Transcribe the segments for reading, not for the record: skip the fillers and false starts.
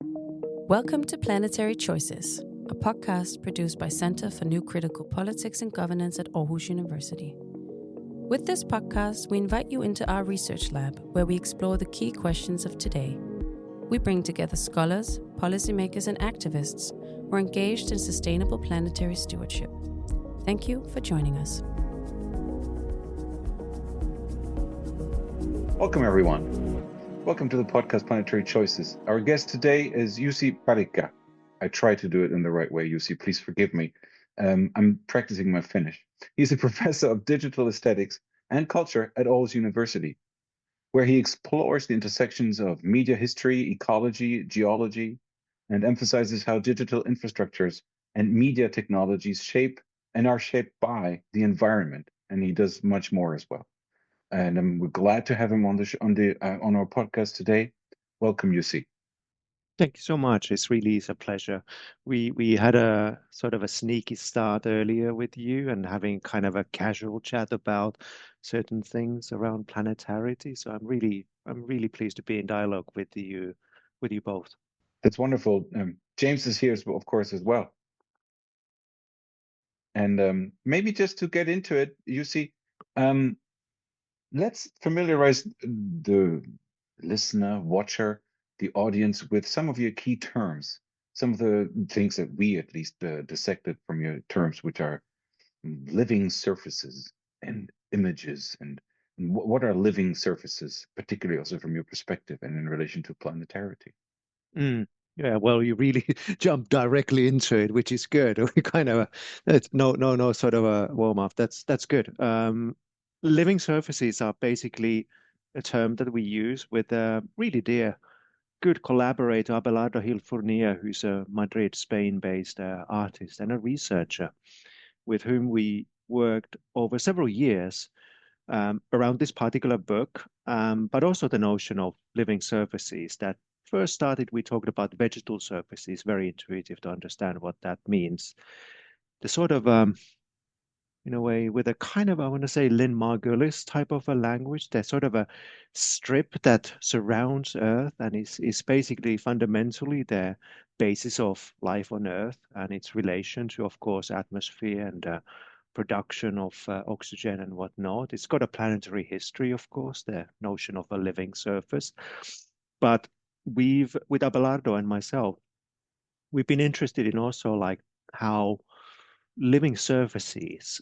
Welcome to Planetary Choices, a podcast produced by Center for New Critical Politics and Governance at Aarhus University. With this podcast, we invite you into our research lab, where we explore the key questions of today. We bring together scholars, policymakers, and activists who are engaged in sustainable planetary stewardship. Thank you for joining us. Welcome, everyone. Welcome to the podcast Planetary Choices. Our guest today is Jussi Parikka. I try to do it in the right way, Jussi. Please forgive me. I'm practicing my Finnish. He's a professor of digital aesthetics and culture at Aarhus University, where he explores the intersections of media history, ecology, geology, and emphasizes how digital infrastructures and media technologies shape and are shaped by the environment. And he does much more as well. And we're glad to have him on our podcast today. Welcome, Jussi. Thank you so much. It really is a pleasure. We had a sort of a sneaky start earlier with you and having kind of a casual chat about certain things around planetarity. So I'm really pleased to be in dialogue with you both. That's wonderful. James is here, of course, as well. And maybe just to get into it, Jussi, let's familiarize the listener, watcher, the audience with some of your key terms, some of the things that we at least dissected from your terms, which are living surfaces and images. And what are living surfaces, particularly also from your perspective and in relation to planetarity? Yeah, well, you really jumped directly into it, which is good. We kind of that's no sort of a warm up. That's good. Living surfaces are basically a term that we use with a really dear, good collaborator, Abelardo Gil Fournier, who's a Madrid, Spain-based artist and a researcher, with whom we worked over several years around this particular book, but also the notion of living surfaces that first started, we talked about vegetal surfaces, very intuitive to understand what that means. The sort of in a way, with a kind of, I want to say, Lynn Margulis type of a language. There's sort of a strip that surrounds Earth and is basically fundamentally the basis of life on Earth and its relation to, of course, atmosphere and production of oxygen and whatnot. It's got a planetary history, of course, the notion of a living surface. But with Abelardo and myself, we've been interested in also like how living surfaces,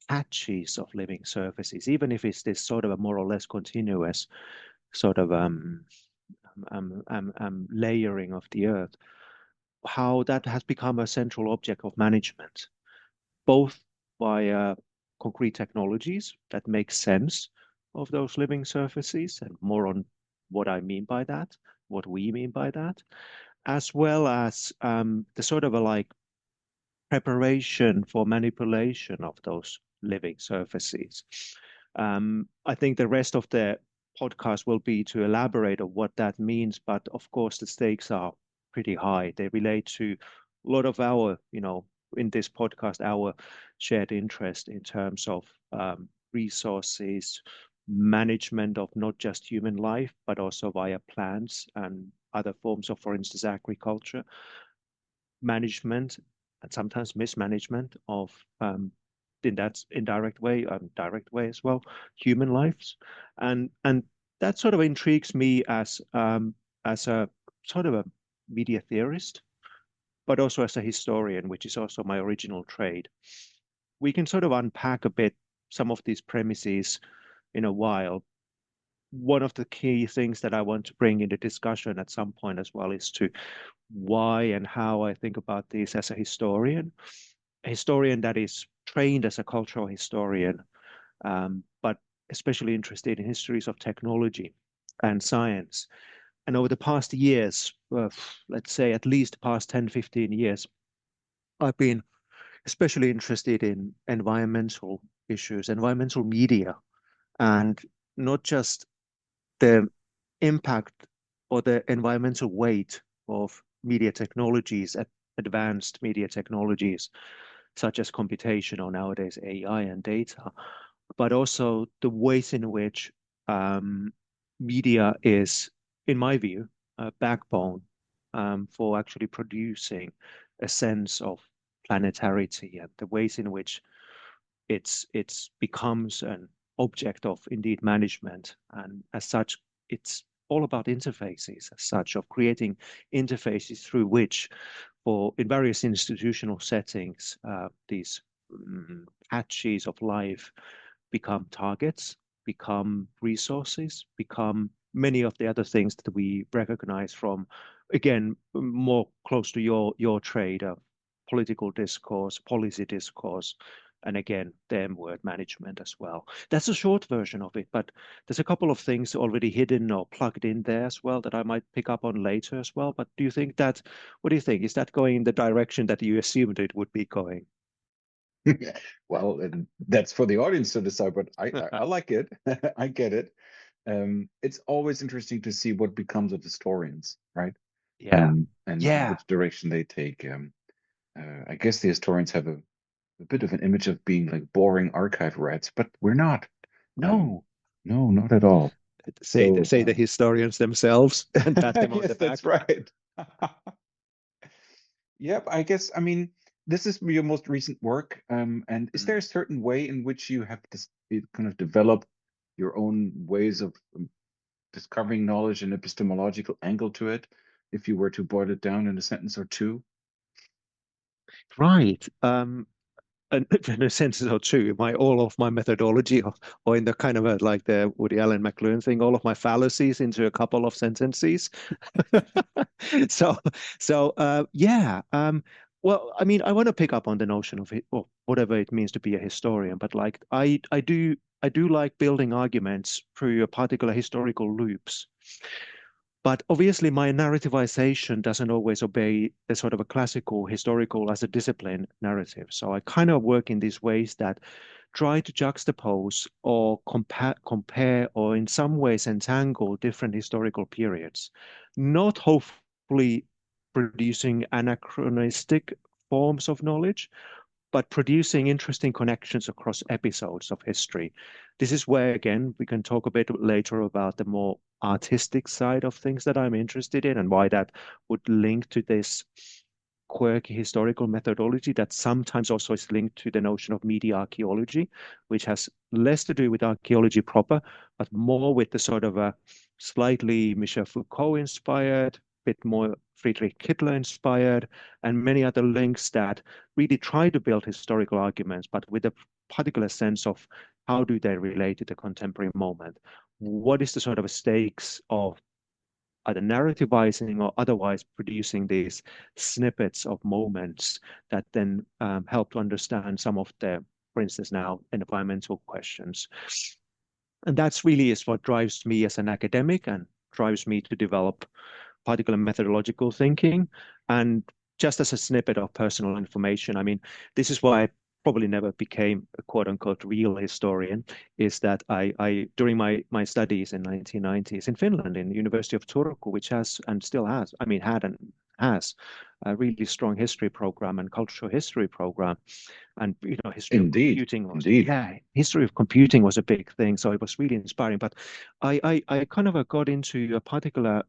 patches of living surfaces, even if it's this sort of a more or less continuous sort of layering of the earth, how that has become a central object of management, both via concrete technologies that make sense of those living surfaces, and more on what I mean by that, what we mean by that, as well as the sort of a like preparation for manipulation of those living surfaces. I think the rest of the podcast will be to elaborate on what that means, but of course the stakes are pretty high. They relate to a lot of our, in this podcast, our shared interest in terms of resources, management of not just human life, but also via plants and other forms of, for instance, agriculture, management and sometimes mismanagement of in that indirect way, direct way as well, human lives, and that sort of intrigues me as a sort of a media theorist, but also as a historian, which is also my original trade. We can sort of unpack a bit some of these premises in a while. One of the key things that I want to bring in the discussion at some point as well is to why and how I think about this as a historian that is trained as a cultural historian, but especially interested in histories of technology and science. And over the past years, let's say at least past 10, 15 years, I've been especially interested in environmental issues, environmental media, and not just the impact or the environmental weight of media technologies, advanced media technologies, such as computation or nowadays AI and data, but also the ways in which media is, in my view, a backbone for actually producing a sense of planetarity and the ways in which it's becomes an object of indeed management. And as such, it's all about interfaces as such, of creating interfaces through which, for in various institutional settings, these patches of life become targets, become resources, become many of the other things that we recognize from, again, more close to your trade of political discourse, policy discourse, and again, the M word management as well. That's a short version of it, but there's a couple of things already hidden or plugged in there as well that I might pick up on later as well. But do you think that, what do you think? Is that going in the direction that you assumed it would be going? Well, that's for the audience to decide, but I like it. I get it. It's always interesting to see what becomes of historians, right? Yeah. And Yeah. which direction they take. I guess the historians have a bit of an image of being like boring archive rats, but we're not. Um, No. no, not at all. So, Say the historians themselves and pat them on the yes, that's back. right. Yep, I guess, I mean, this is your most recent work. And is there a certain way in which you have this kind of developed your own ways of discovering knowledge and epistemological angle to it, if you were to boil it down in a sentence or two? Right. And in a sense or two, my all of my methodology, or in the kind of a, like the Woody Allen McLuhan thing, all of my fallacies into a couple of sentences. So, yeah. Well, I mean, I want to pick up on the notion of it, or whatever it means to be a historian, but like I do like building arguments through a particular historical loops. But obviously, my narrativization doesn't always obey the sort of a classical historical as a discipline narrative. So I kind of work in these ways that try to juxtapose or compare, or in some ways entangle different historical periods, not hopefully producing anachronistic forms of knowledge, but producing interesting connections across episodes of history. This is where, again, we can talk a bit later about the more artistic side of things that I'm interested in and why that would link to this quirky historical methodology that sometimes also is linked to the notion of media archaeology, which has less to do with archaeology proper, but more with the sort of a slightly Michel Foucault inspired, bit more Friedrich Kittler inspired, and many other links that really try to build historical arguments, but with a particular sense of how do they relate to the contemporary moment? What is the sort of stakes of either narrativizing or otherwise producing these snippets of moments that then help to understand some of the, for instance, now environmental questions. And that's really is what drives me as an academic and drives me to develop particular methodological thinking. And just as a snippet of personal information, I mean, this is why I probably never became a quote unquote real historian, is that I during my studies in 1990s in Finland, in the University of Turku, which has and still has, I mean, had and has a really strong history program and cultural history program. And history of Indeed, computing was, indeed. yeah, history of computing was a big thing. So it was really inspiring. But I kind of got into a particular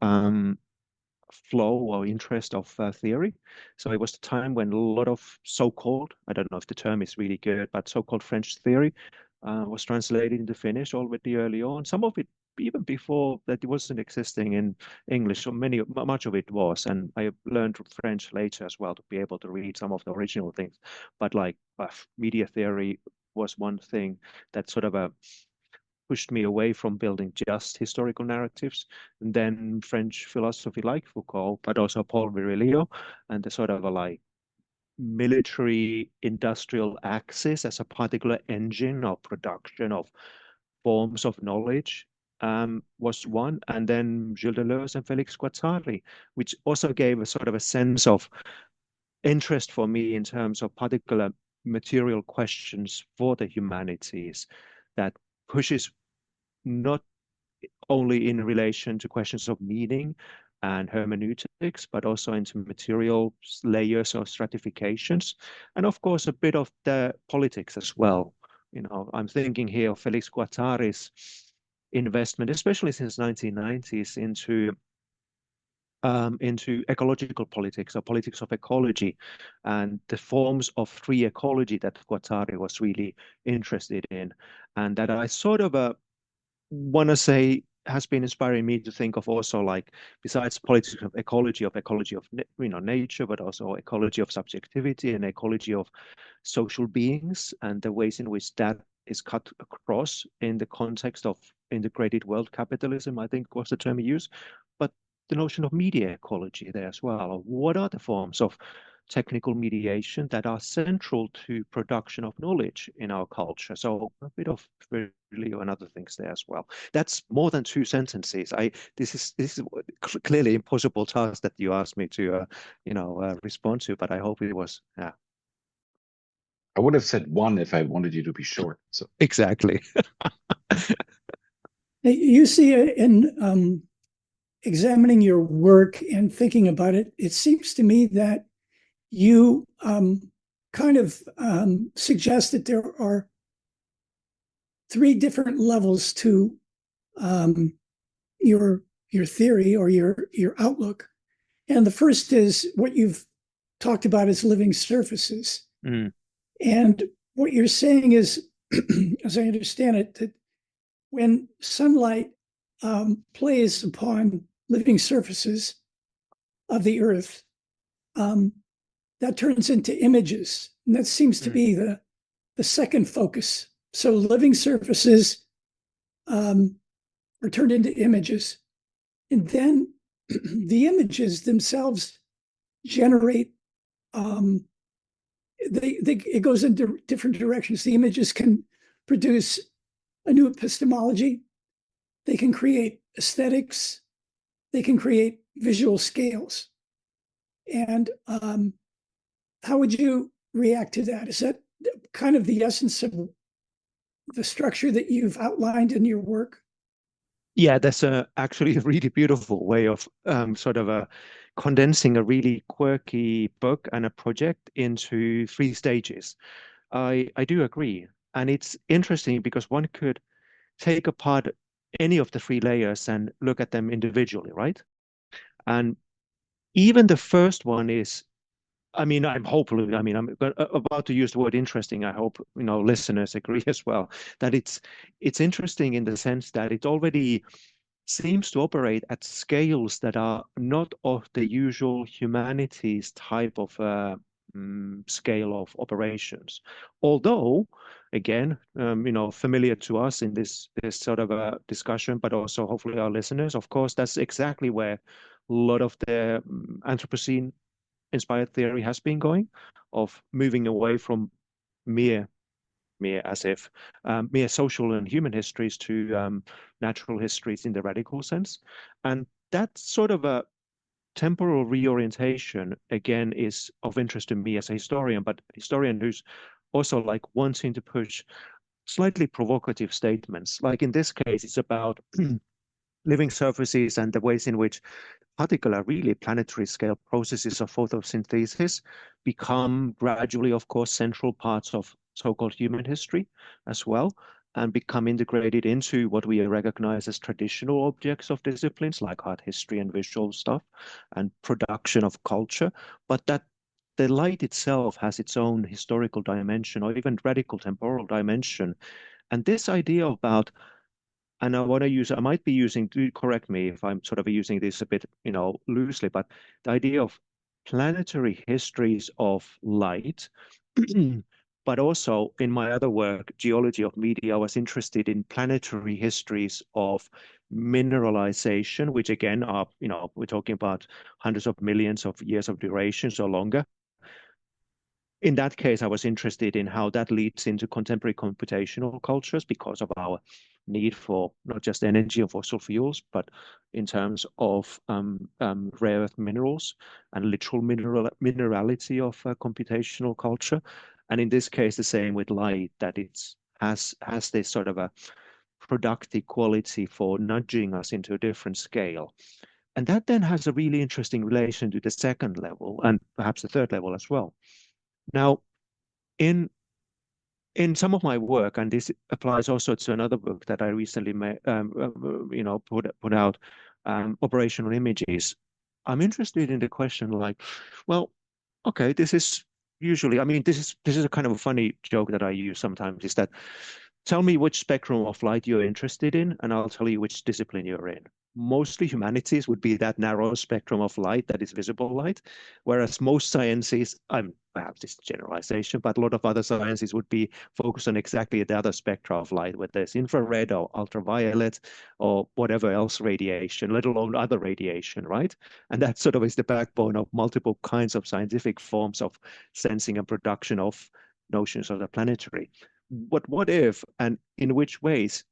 flow or interest of theory. So it was the time when a lot of so-called, I don't know if the term is really good, but so-called French theory was translated into Finnish already early on. Some of it even before that, it wasn't existing in English. So much of it was, and I learned French later as well to be able to read some of the original things. But like media theory was one thing that sort of pushed me away from building just historical narratives. And then French philosophy like Foucault, but also Paul Virilio, and the sort of a like military industrial axis as a particular engine of production of forms of knowledge was one. And then Gilles Deleuze and Félix Guattari, which also gave a sort of a sense of interest for me in terms of particular material questions for the humanities that pushes not only in relation to questions of meaning and hermeneutics, but also into material layers or stratifications. And of course, a bit of the politics as well. I'm thinking here of Felix Guattari's investment, especially since 1990s, into into ecological politics or politics of ecology and the forms of free ecology that Guattari was really interested in. And that I sort of want to say has been inspiring me to think of also like besides politics of ecology of nature, but also ecology of subjectivity and ecology of social beings and the ways in which that is cut across in the context of integrated world capitalism, I think was the term he used. But the notion of media ecology there as well. What are the forms of technical mediation that are central to production of knowledge in our culture? So a bit of Virgilio and other things there as well. That's more than two sentences. This is clearly impossible task that you asked me to respond to, but I hope it was I would have said one if I wanted you to be short. So exactly. You see, in examining your work and thinking about it, it seems to me that you kind of suggest that there are three different levels to your theory or your outlook. And the first is what you've talked about as living surfaces. Mm. And what you're saying is, as I understand it, that when sunlight plays upon living surfaces of the earth, that turns into images. And that seems to be the second focus. So living surfaces are turned into images. And then the images themselves generate, it goes in different directions. The images can produce a new epistemology. They can create aesthetics. They can create visual scales. And how would you react to that? Is that kind of the essence of the structure that you've outlined in your work? Yeah, that's actually a really beautiful way of condensing a really quirky book and a project into three stages. I do agree. And it's interesting because one could take apart any of the three layers and look at them individually, right? And even the first one is, I'm about to use the word interesting. I hope, listeners agree as well, that it's interesting in the sense that it already seems to operate at scales that are not of the usual humanities type of scale of operations. Although, again, familiar to us in this sort of a discussion, but also hopefully our listeners, of course, that's exactly where a lot of the Anthropocene inspired theory has been going, of moving away from mere mere social and human histories to natural histories in the radical sense. And that sort of a temporal reorientation, again, is of interest to me as a historian, but a historian who's also like wanting to push slightly provocative statements. Like in this case, it's about living surfaces and the ways in which particular really planetary scale processes of photosynthesis become gradually, of course, central parts of so-called human history as well, and become integrated into what we recognize as traditional objects of disciplines like art history and visual stuff and production of culture, but that the light itself has its own historical dimension or even radical temporal dimension. And this idea about, and I might be using, do correct me if I'm sort of using this a bit, loosely, but the idea of planetary histories of light, but also in my other work, Geology of Media, I was interested in planetary histories of mineralization, which again are, we're talking about hundreds of millions of years of durations or longer. In that case, I was interested in how that leads into contemporary computational cultures because of our need for not just energy and fossil fuels, but in terms of rare earth minerals and literal minerality of computational culture. And in this case, the same with light, that it has this sort of a productive quality for nudging us into a different scale. And that then has a really interesting relation to the second level and perhaps the third level as well. Now, in some of my work, and this applies also to another book that I recently put out, Operational Images. I'm interested in the question like, well, okay, this is usually, I mean, this is a kind of a funny joke that I use sometimes, is that tell me which spectrum of light you're interested in, and I'll tell you which discipline you're in. Mostly humanities would be that narrow spectrum of light that is visible light, whereas most sciences, I'm perhaps this generalization, but a lot of other sciences would be focused on exactly the other spectra of light, whether it's infrared or ultraviolet or whatever else radiation, let alone other radiation, right? And that sort of is the backbone of multiple kinds of scientific forms of sensing and production of notions of the planetary. But what if, and in which ways,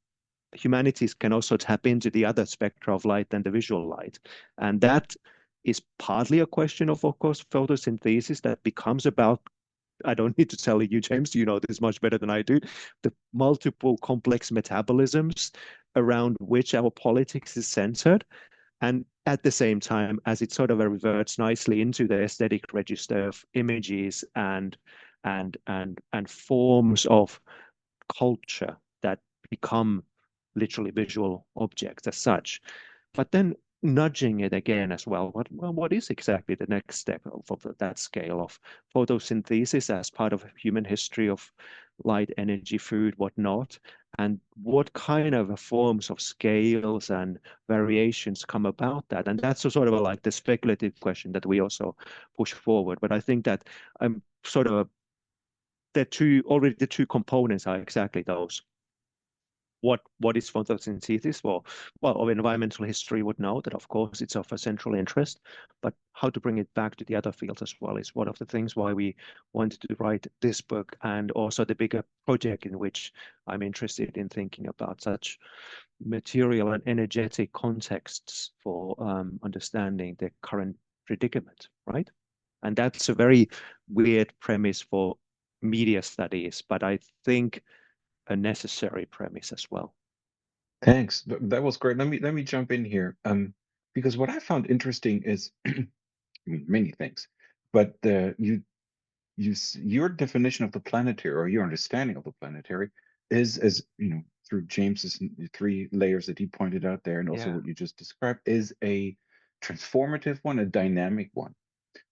humanities can also tap into the other spectra of light than the visual light? And that is partly a question of course, photosynthesis that becomes about, I don't need to tell you, James, you know this much better than I do, the multiple complex metabolisms around which our politics is centered. And at the same time, as it sort of reverts nicely into the aesthetic register of images and forms of culture that become literally visual objects as such. But then nudging it again as well. What is exactly the next step of that scale of photosynthesis as part of human history of light, energy, food, whatnot? And what kind of forms of scales and variations come about that? And that's sort of like the speculative question that we also push forward. But I think that I'm sort of the two components are exactly those. What is photosynthesis? Well, environmental history would know that, of course, it's of a central interest, but how to bring it back to the other fields as well is one of the things why we wanted to write this book, and also the bigger project in which I'm interested in thinking about such material and energetic contexts for understanding the current predicament, right? And that's a very weird premise for media studies, but I think a necessary premise as well. Thanks. That was great. Let me jump in here. Because what I found interesting is, I mean, many things, but your definition of the planetary, or your understanding of the planetary, is, as you know, through James's three layers that he pointed out there, and also Yeah. what you just described, is a transformative one, a dynamic one.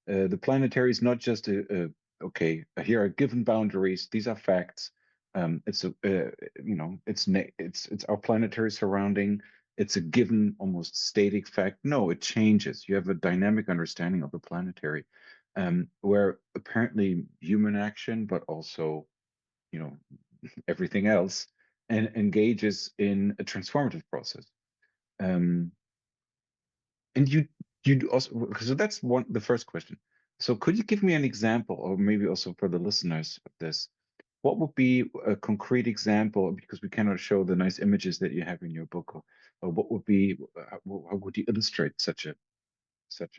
The planetary is not just okay, here are given boundaries, these are facts. It's a you know, it's our planetary surrounding. It's a given, almost static fact. No, it changes. You have a dynamic understanding of the planetary, where apparently human action, but also, you know, everything else, and engages in a transformative process. And you also, because that's the first question. So could you give me an example, or maybe also for the listeners of this, what would be a concrete example, because we cannot show the nice images that you have in your book, or what would be, how would you illustrate such a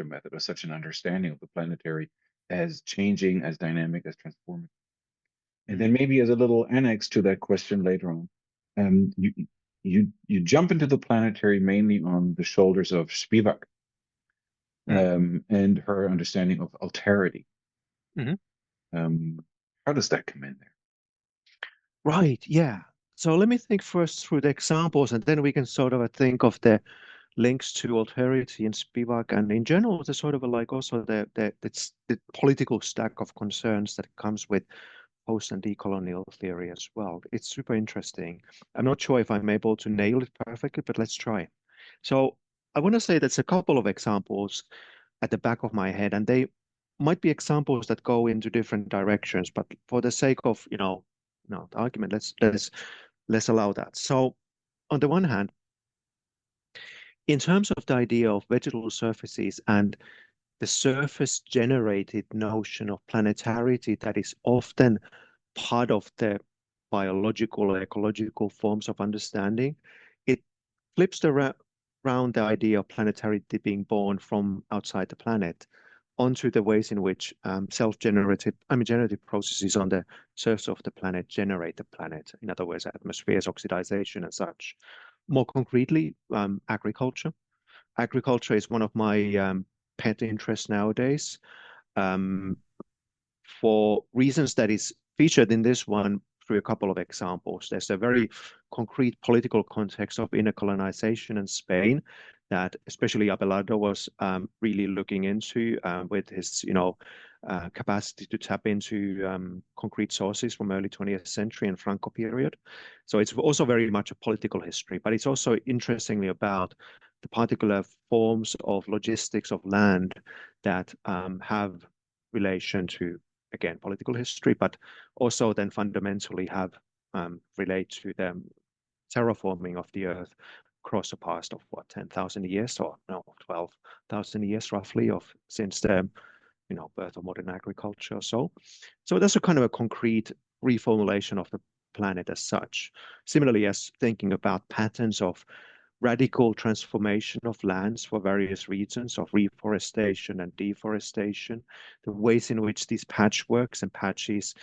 method, or such an understanding of the planetary as changing, as dynamic, as transformative? And then maybe as a little annex to that question later on, you jump into the planetary mainly on the shoulders of Spivak, and her understanding of alterity. How does that come in there? Right, yeah. So let me think first through the examples, and then we can sort of think of the links to alterity and Spivak, and in general, the sort of like also the political stack of concerns that comes with post and decolonial theory as well. It's super interesting. I'm not sure if I'm able to nail it perfectly, but let's try. So I want to say there's a couple of examples at the back of my head, and they might be examples that go into different directions, but for the sake of, the argument, let's allow that. So on the one hand, in terms of the idea of vegetal surfaces and the surface generated notion of planetarity that is often part of the biological or ecological forms of understanding, it flips around the idea of planetarity being born from outside the planet onto the ways in which generative processes on the surface of the planet generate the planet. In other words, atmospheres, oxidization, and such. More concretely, agriculture. Agriculture is one of my pet interests nowadays, for reasons that is featured in this one through a couple of examples. There's a very concrete political context of inner colonization in Spain that especially Abelardo was really looking into with his, capacity to tap into concrete sources from early 20th century and Franco period. So it's also very much a political history, but it's also interestingly about the particular forms of logistics of land that have relation to, again, political history, but also then fundamentally have relate to the terraforming of the Earth across the past of what, 10,000 years, or no, 12,000 years roughly, of since the birth of modern agriculture. So that's a kind of a concrete reformulation of the planet as such. Similarly, as thinking about patterns of radical transformation of lands for various reasons of reforestation and deforestation, the ways in which these patchworks and patches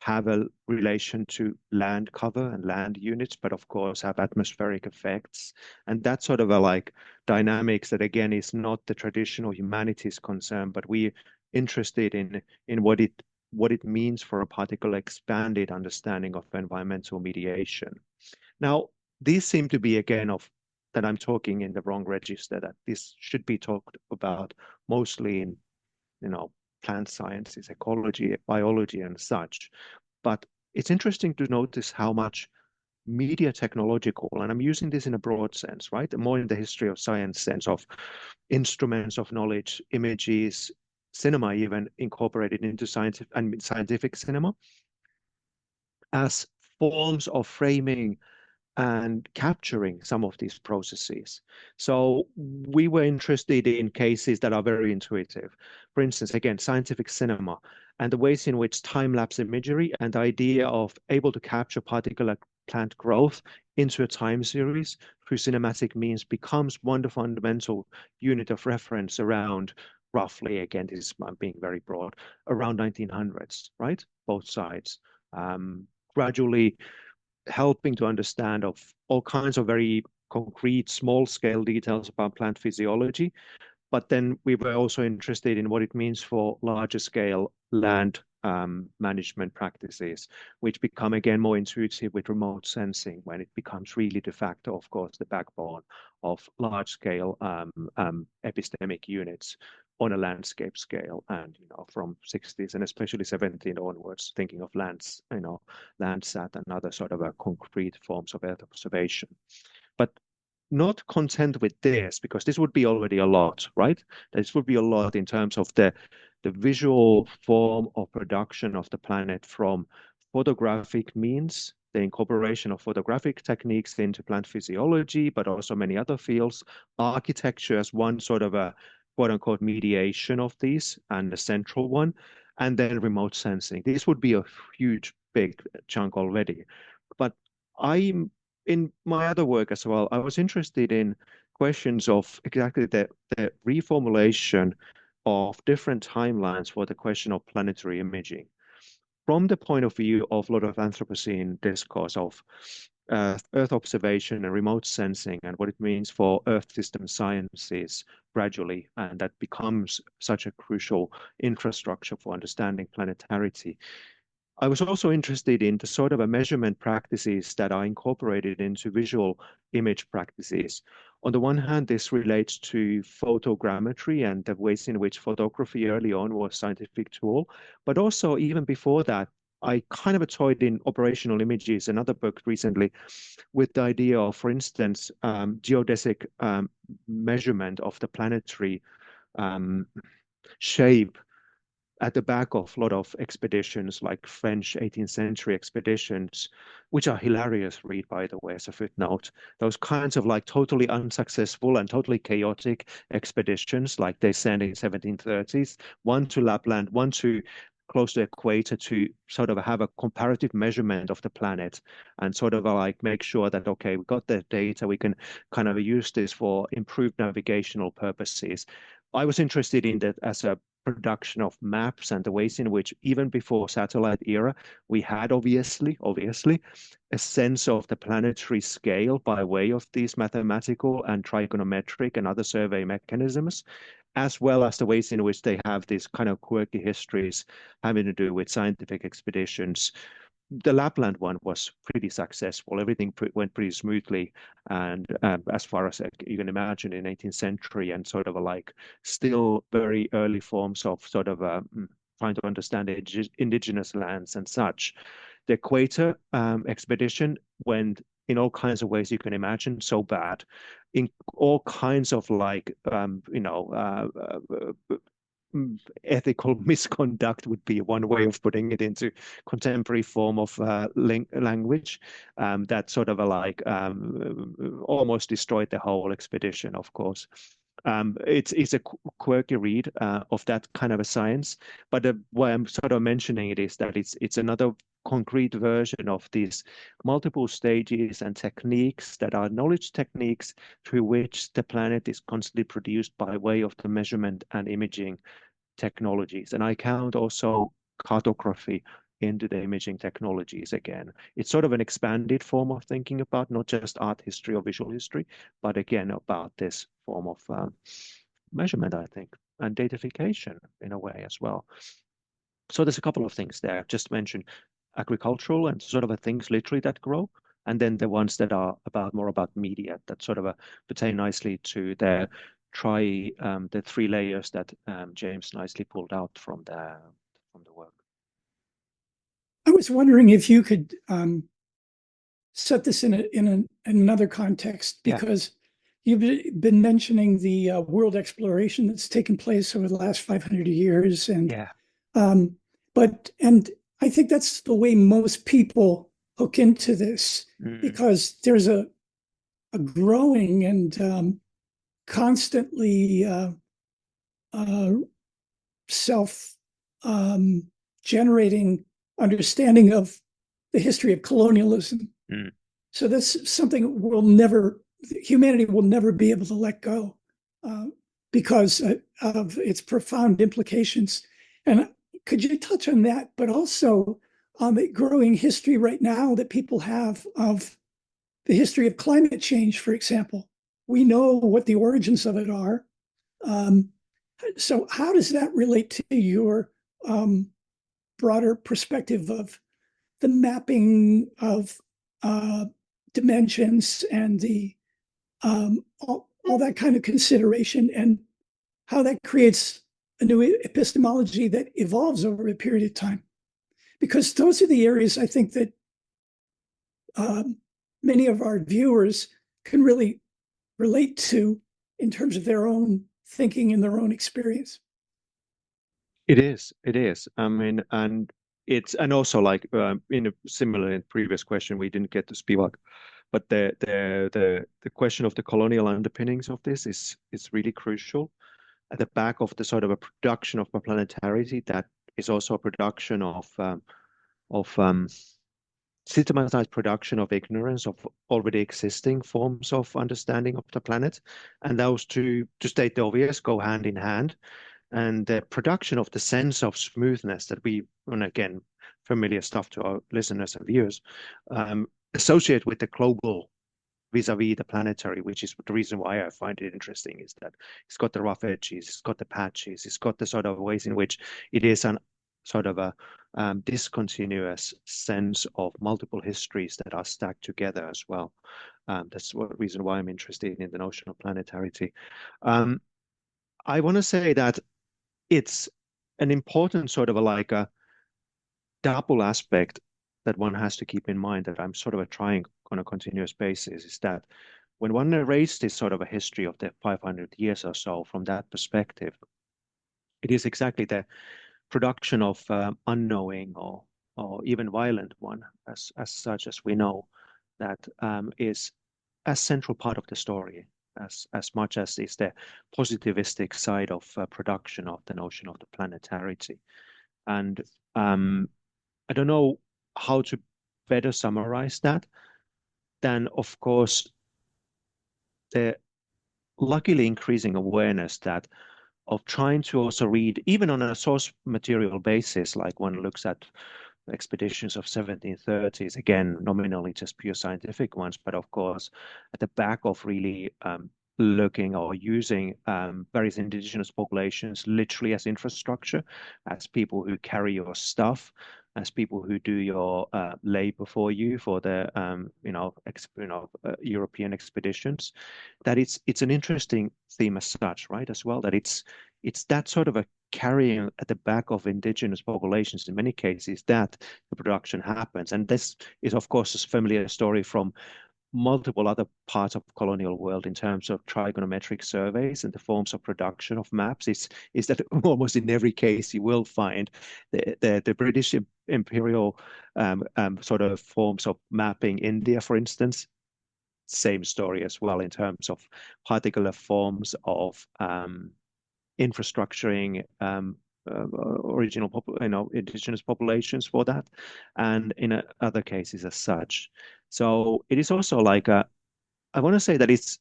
have a relation to land cover and land units, but of course have atmospheric effects. And that sort of a dynamics that again is not the traditional humanities concern, but we're interested in what it means for a particular expanded understanding of environmental mediation. Now, these seem to be again that I'm talking in the wrong register, that this should be talked about mostly in, plant sciences, ecology, biology, and such. But it's interesting to notice how much media technological, and I'm using this in a broad sense, right? More in the history of science sense of instruments of knowledge, images, cinema even incorporated into scientific cinema as forms of framing and capturing some of these processes. So we were interested in cases that are very intuitive. For instance, again, scientific cinema and the ways in which time-lapse imagery and the idea of able to capture particular plant growth into a time series through cinematic means becomes one fundamental unit of reference around roughly, again, this is being very broad, around 1900s, right? Both sides. Gradually helping to understand of all kinds of very concrete, small-scale details about plant physiology. But then we were also interested in what it means for larger-scale land management practices, which become, again, more intuitive with remote sensing when it becomes really de facto, of course, the backbone of large-scale epistemic units on a landscape scale, and from 60s and especially 17 onwards, thinking of Landsat and other sort of concrete forms of Earth observation. But not content with this, because this would be already a lot, right? This would be a lot in terms of the visual form of production of the planet from photographic means, the incorporation of photographic techniques into plant physiology, but also many other fields, architecture as one sort of a quote-unquote mediation of these, and the central one, and then remote sensing. This would be a huge, big chunk already. But in my other work as well, I was interested in questions of exactly the reformulation of different timelines for the question of planetary imaging. From the point of view of a lot of Anthropocene discourse of Earth observation and remote sensing and what it means for Earth system sciences gradually, and that becomes such a crucial infrastructure for understanding planetarity. I was also interested in the sort of a measurement practices that are incorporated into visual image practices. On the one hand, this relates to photogrammetry and the ways in which photography early on was a scientific tool, but also even before that, I kind of toyed in operational images, another book recently, with the idea of, for instance, geodesic measurement of the planetary shape at the back of a lot of expeditions, like French 18th century expeditions, which are hilarious read, by the way, as a footnote. Those kinds of totally unsuccessful and totally chaotic expeditions, like they sent in 1730s, one to Lapland, one to close to the equator, to sort of have a comparative measurement of the planet and sort of make sure that, okay, we got the data, we can kind of use this for improved navigational purposes. I was interested in that as a production of maps and the ways in which, even before satellite era, we had obviously a sense of the planetary scale by way of these mathematical and trigonometric and other survey mechanisms, as well as the ways in which they have these kind of quirky histories having to do with scientific expeditions, the Lapland one was pretty successful. Everything went pretty smoothly, and as far as you can imagine, in 18th century, and sort of like still very early forms of sort of trying to understand the indigenous lands and such. The equator expedition went in all kinds of ways you can imagine so bad, in all kinds of like ethical misconduct would be one way of putting it into contemporary form of language, that sort of almost destroyed the whole expedition, of course. It's a quirky read of that kind of a science, but why I'm sort of mentioning it is that it's another concrete version of these multiple stages and techniques that are knowledge techniques through which the planet is constantly produced by way of the measurement and imaging technologies. And I count also cartography into the imaging technologies again. It's sort of an expanded form of thinking about not just art history or visual history, but again about this form of measurement, I think, and datification in a way as well. So there's a couple of things there. Just mention agricultural and sort of things literally that grow, and then the ones that are more about media that sort of pertain nicely to the three layers that James nicely pulled out from the work. I was wondering if you could set this in another context, because you've been mentioning the world exploration that's taken place over the last 500 years, and I think that's the way most people hook into this, because there's a growing and constantly self-generating understanding of the history of colonialism. So that's something humanity will never be able to let go because of its profound implications. And could you touch on that, but also on the growing history right now that people have of the history of climate change, for example? We know what the origins of it are. So how does that relate to your broader perspective of the mapping of dimensions and the all that kind of consideration, and how that creates a new epistemology that evolves over a period of time? Because those are the areas I think that many of our viewers can really relate to in terms of their own thinking and their own experience. It is. I mean, and also like in a similar previous question, we didn't get to Spivak, but the question of the colonial underpinnings of this is really crucial. At the back of the sort of a production of planetary, that is also a production of systematized production of ignorance of already existing forms of understanding of the planet, and those two, to state the obvious, go hand in hand. And the production of the sense of smoothness that we, and again, familiar stuff to our listeners and viewers, associate with the global vis-a-vis the planetary, which is the reason why I find it interesting, is that it's got the rough edges, it's got the patches, it's got the sort of ways in which it is an sort of a discontinuous sense of multiple histories that are stacked together as well. That's the reason why I'm interested in the notion of planetarity. I want to say that it's an important sort of a double aspect that one has to keep in mind, that I'm sort of trying on a continuous basis, is that when one narrates this sort of a history of the 500 years or so from that perspective, it is exactly the production of unknowing or even violent one, as such as we know, that is a central part of the story, as much as is the positivistic side of production of the notion of the planetarity. And I don't know how to better summarize that than, of course, the luckily increasing awareness that of trying to also read, even on a source material basis, like one looks at expeditions of 1730s, again, nominally just pure scientific ones, but of course, at the back of really looking or using various indigenous populations literally as infrastructure, as people who carry your stuff, as people who do your labor for you for the European expeditions, that it's an interesting theme as such, right? As well, that it's that sort of a carrying at the back of indigenous populations in many cases that the production happens. And this is, of course, a familiar story from multiple other parts of colonial world in terms of trigonometric surveys and the forms of production of maps. Is that almost in every case you will find the British imperial sort of forms of mapping India, for instance. Same story as well in terms of particular forms of infrastructuring indigenous populations for that, and in other cases as such. So it is also like I want to say that it's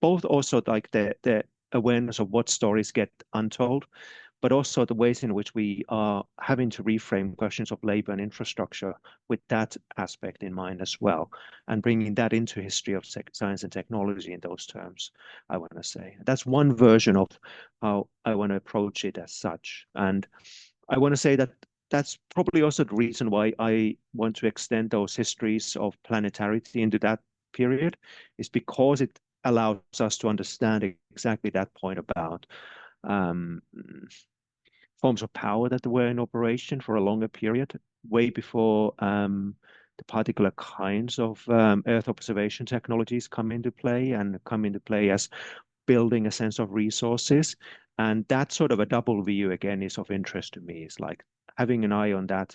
both also like the awareness of what stories get untold, but also the ways in which we are having to reframe questions of labor and infrastructure with that aspect in mind as well, and bringing that into history of science and technology in those terms, I want to say. That's one version of how I want to approach it as such. And I want to say that that's probably also the reason why I want to extend those histories of planetarity into that period, is because it allows us to understand exactly that point about forms of power that were in operation for a longer period, way before the particular kinds of Earth observation technologies come into play as building a sense of resources. And that sort of a double view, again, is of interest to me. It's like having an eye on that,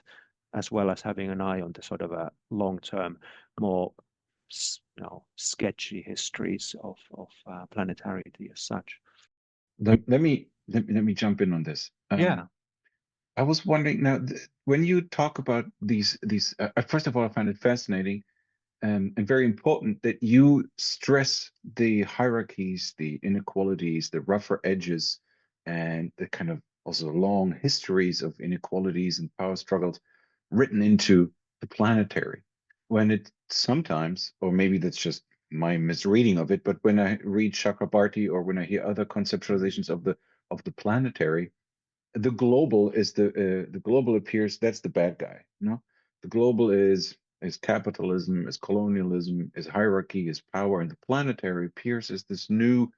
as well as having an eye on the sort of a long-term, more sketchy histories of planetarity as such. Let me jump in on this. Yeah. I was wondering now, when you talk about these first of all, I find it fascinating and very important that you stress the hierarchies, the inequalities, the rougher edges, and the kind of also long histories of inequalities and power struggles written into the planetary. When it sometimes, or maybe that's just my misreading of it, but when I read Chakrabarty or when I hear other conceptualizations of the planetary, the global is the global appears, that's the bad guy. The global is capitalism, is colonialism, is hierarchy, is power, and the planetary appears as this new,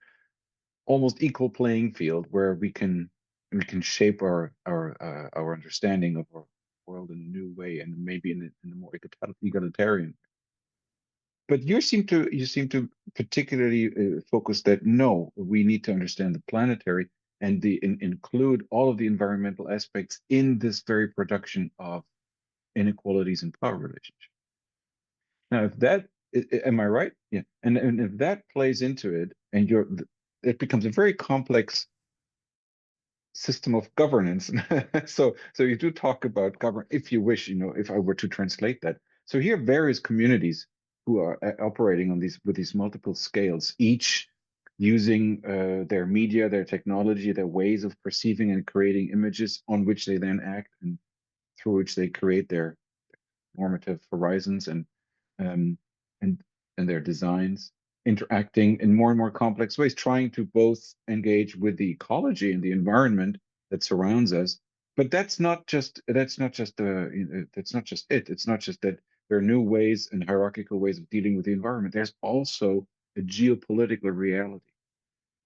almost equal playing field where we can shape our understanding of our world in a new way, and maybe in a more egalitarian. But you seem to particularly focus that no, we need to understand the planetary and include all of the environmental aspects in this very production of inequalities and power relationships. Now, if that am I right? Yeah, and if that plays into it, and it becomes a very complex system of governance. so you do talk about govern, if you wish, if I were to translate that. So here, various communities who are operating on with these multiple scales, each using their media, their technology, their ways of perceiving and creating images on which they then act, and through which they create their normative horizons and their designs, interacting in more and more complex ways, trying to both engage with the ecology and the environment that surrounds us. But that's not just it. It's not just that there are new ways and hierarchical ways of dealing with the environment. There's also a geopolitical reality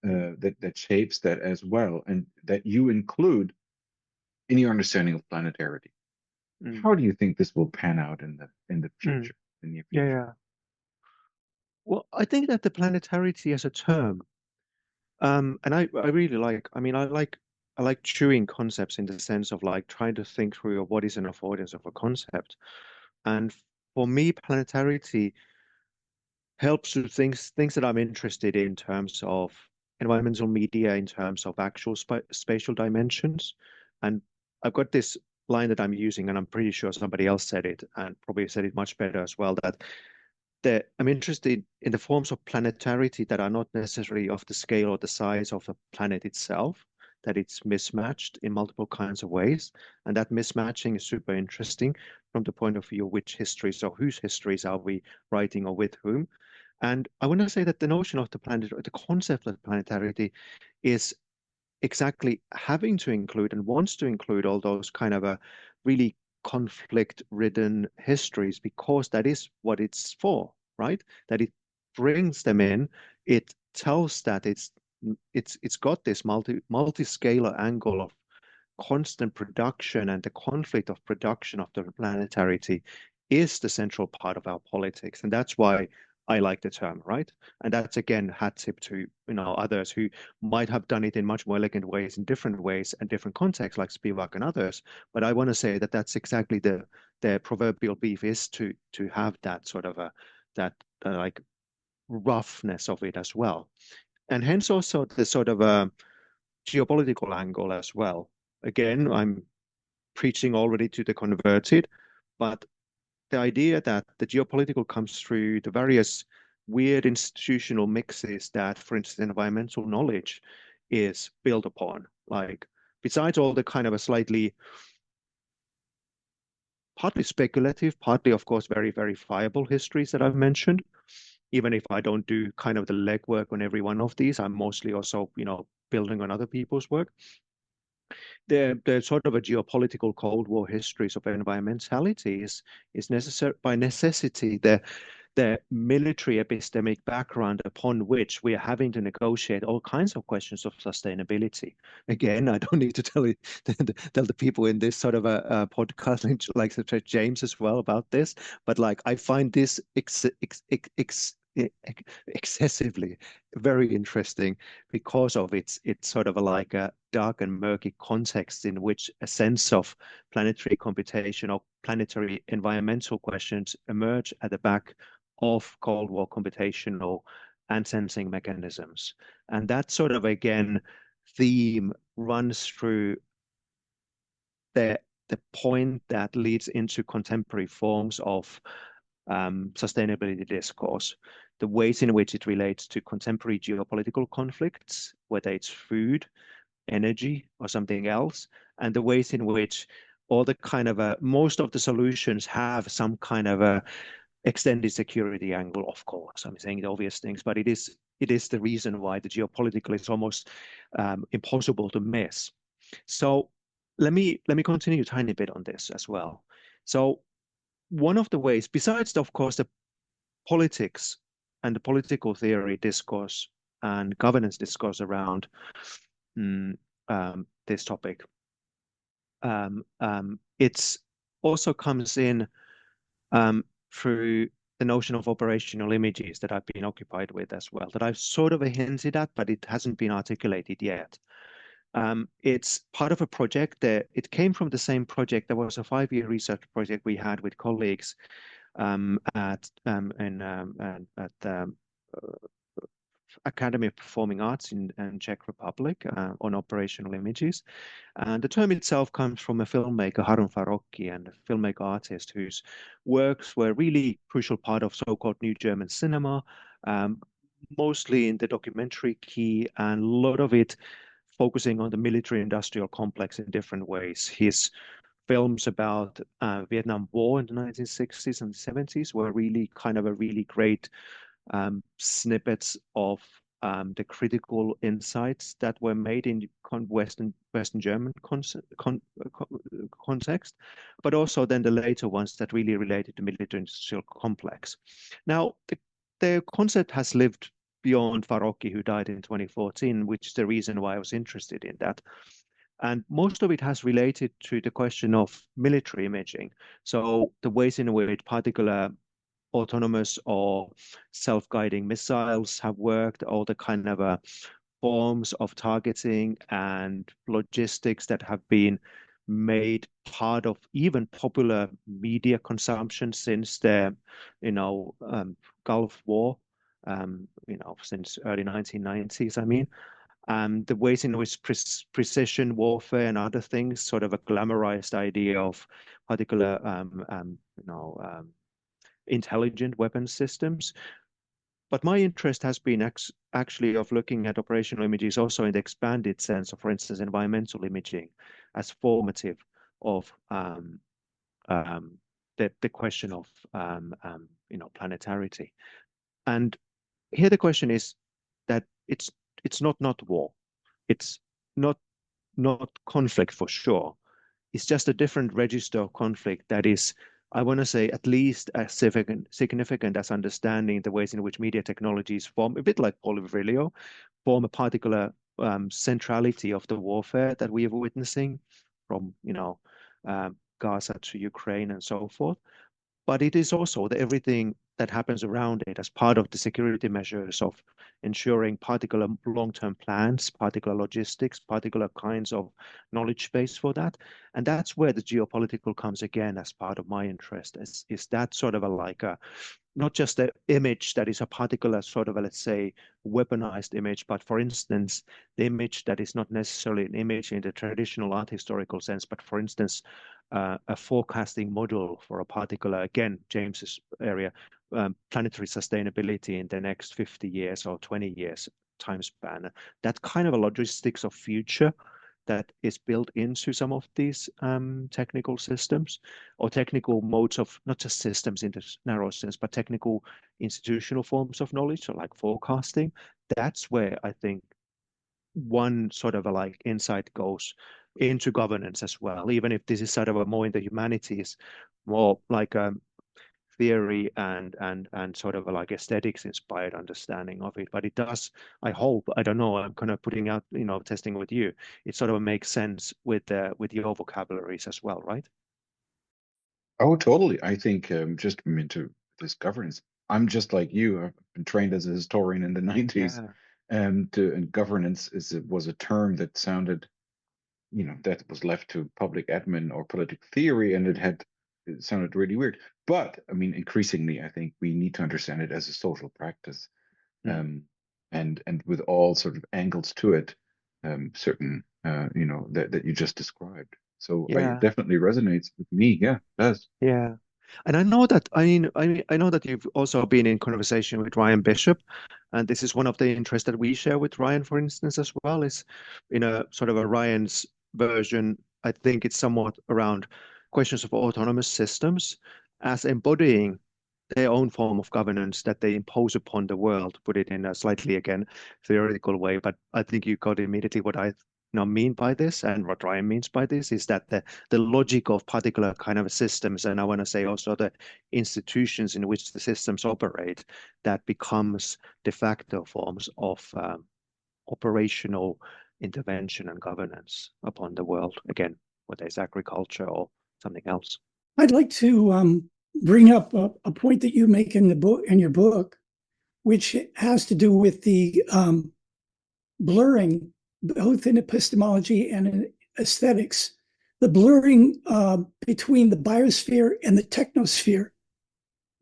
that shapes that as well, and that you include in your understanding of planetarity. How do you think this will pan out in the future? In the future? Yeah. Well, I think that the planetarity as a term, and I really like. I mean, I like chewing concepts in the sense of like trying to think through what is an avoidance of a concept. And for me, planetarity helps to things that I'm interested in terms of environmental media, in terms of actual spatial dimensions. And I've got this line that I'm using, and I'm pretty sure somebody else said it, and probably said it much better as well, that I'm interested in the forms of planetarity that are not necessarily of the scale or the size of the planet itself, that it's mismatched in multiple kinds of ways. And that mismatching is super interesting from the point of view of which histories or whose histories are we writing or with whom. And I want to say that the notion of the planet, or the concept of planetarity, is exactly having to include and wants to include all those kind of a really conflict-ridden histories, because that is what it's for, right? That it brings them in. It tells that it's got this multi-scalar angle of constant production, and the conflict of production of the planetarity is the central part of our politics. And that's why I like the term, right? And that's again hat tip to others who might have done it in much more elegant ways, in different ways and different contexts, like Spivak and others. But I want to say that that's exactly the proverbial beef, is to have that sort of like roughness of it as well, and hence also the sort of a geopolitical angle as well. Again, I'm preaching already to the converted, but the idea that the geopolitical comes through the various weird institutional mixes that, for instance, environmental knowledge is built upon. Like, besides all the kind of a slightly partly speculative, partly, of course, very verifiable histories that I've mentioned, even if I don't do kind of the legwork on every one of these, I'm mostly also, building on other people's work. The sort of a geopolitical Cold War histories of environmentality is necessary by necessity the military epistemic background upon which we are having to negotiate all kinds of questions of sustainability. Again, I don't need to tell the people in this sort of a podcast, like such as James as well, about this. But like, I find this excessively very interesting because of its sort of like a dark and murky context in which a sense of planetary computation or planetary environmental questions emerge at the back of Cold War computational and sensing mechanisms. And that sort of, again, theme runs through the point that leads into contemporary forms of sustainability discourse, the ways in which it relates to contemporary geopolitical conflicts, whether it's food, energy, or something else, and the ways in which all the kind of most of the solutions have some kind of a extended security angle. Of course, I'm saying the obvious things, but it is the reason why the geopolitical is almost impossible to miss. So let me continue a tiny bit on this as well. So one of the ways, besides, of course, the politics and the political theory discourse and governance discourse around this topic, it's also comes in through the notion of operational images that I've been occupied with as well, that I've sort of hinted at, but it hasn't been articulated yet. It's part of a project that it came from the same project. There was a 5-year research project we had with colleagues at Academy of Performing Arts in Czech Republic on operational images. And the term itself comes from a filmmaker, Harun Farocki, and a filmmaker artist whose works were really crucial part of so-called New German cinema, mostly in the documentary key, and a lot of it focusing on the military-industrial complex in different ways. His films about Vietnam War in the 1960s and 70s were really kind of a really great snippets of the critical insights that were made in Western German context, but also then the later ones that really related to military-industrial complex. Now, the concept has lived beyond Farocki, who died in 2014, which is the reason why I was interested in that. And most of it has related to the question of military imaging. So the ways in which particular autonomous or self-guiding missiles have worked, all the kind of forms of targeting and logistics that have been made part of even popular media consumption since the Gulf War, since early 1990s, I mean. The ways in which precision warfare and other things, sort of a glamorized idea of particular intelligent weapon systems. But my interest has been actually of looking at operational images also in the expanded sense of, for instance, environmental imaging as formative of the question of planetarity. And here the question is that it's not war. It's not conflict for sure. It's just a different register of conflict that is, I want to say, at least as significant as understanding the ways in which media technologies form, a bit like Paul Virilio, form a particular centrality of the warfare that we are witnessing from, Gaza to Ukraine and so forth. But it is also everything that happens around it as part of the security measures of ensuring particular long-term plans, particular logistics, particular kinds of knowledge base for that. And that's where the geopolitical comes again as part of my interest, is that sort of not just the image that is a particular sort of, let's say, weaponized image, but for instance, the image that is not necessarily an image in the traditional art historical sense, but for instance, a forecasting model for a particular, again, James's area, planetary sustainability in the next 50 years or 20 years time span. That kind of a logistics of future that is built into some of these technical systems or technical modes of not just systems in the narrow sense, but technical institutional forms of knowledge, so like forecasting. That's where I think one sort of insight goes into governance as well, even if this is sort of a more in the humanities, more like theory and sort of aesthetics inspired understanding of it. But it does, I hope, I don't know, I'm kind of putting out, testing with you, it sort of makes sense with your vocabularies as well, right? Oh, totally. I think just into this governance, I'm just like you. I've been trained as a historian in the 90s, and governance was a term that sounded, that was left to public admin or political theory, and it sounded really weird. But I mean, increasingly, I think we need to understand it as a social practice, and with all sort of angles to it, certain that you just described. So it definitely resonates with me. Yeah, it does. Yeah. And I know that I know that you've also been in conversation with Ryan Bishop, and this is one of the interests that we share with Ryan, for instance, as well, is in a sort of a Ryan's version. I think it's somewhat around questions of autonomous systems as embodying their own form of governance that they impose upon the world, put it in a slightly, again, theoretical way. But I think you got immediately what I mean by this, and what Ryan means by this is that the logic of particular kind of systems, and I want to say also the institutions in which the systems operate, that becomes de facto forms of operational intervention and governance upon the world, again, whether it's agriculture or something else. I'd like to bring up a point that you make in your book, which has to do with the blurring, both in epistemology and in aesthetics, the blurring between the biosphere and the technosphere,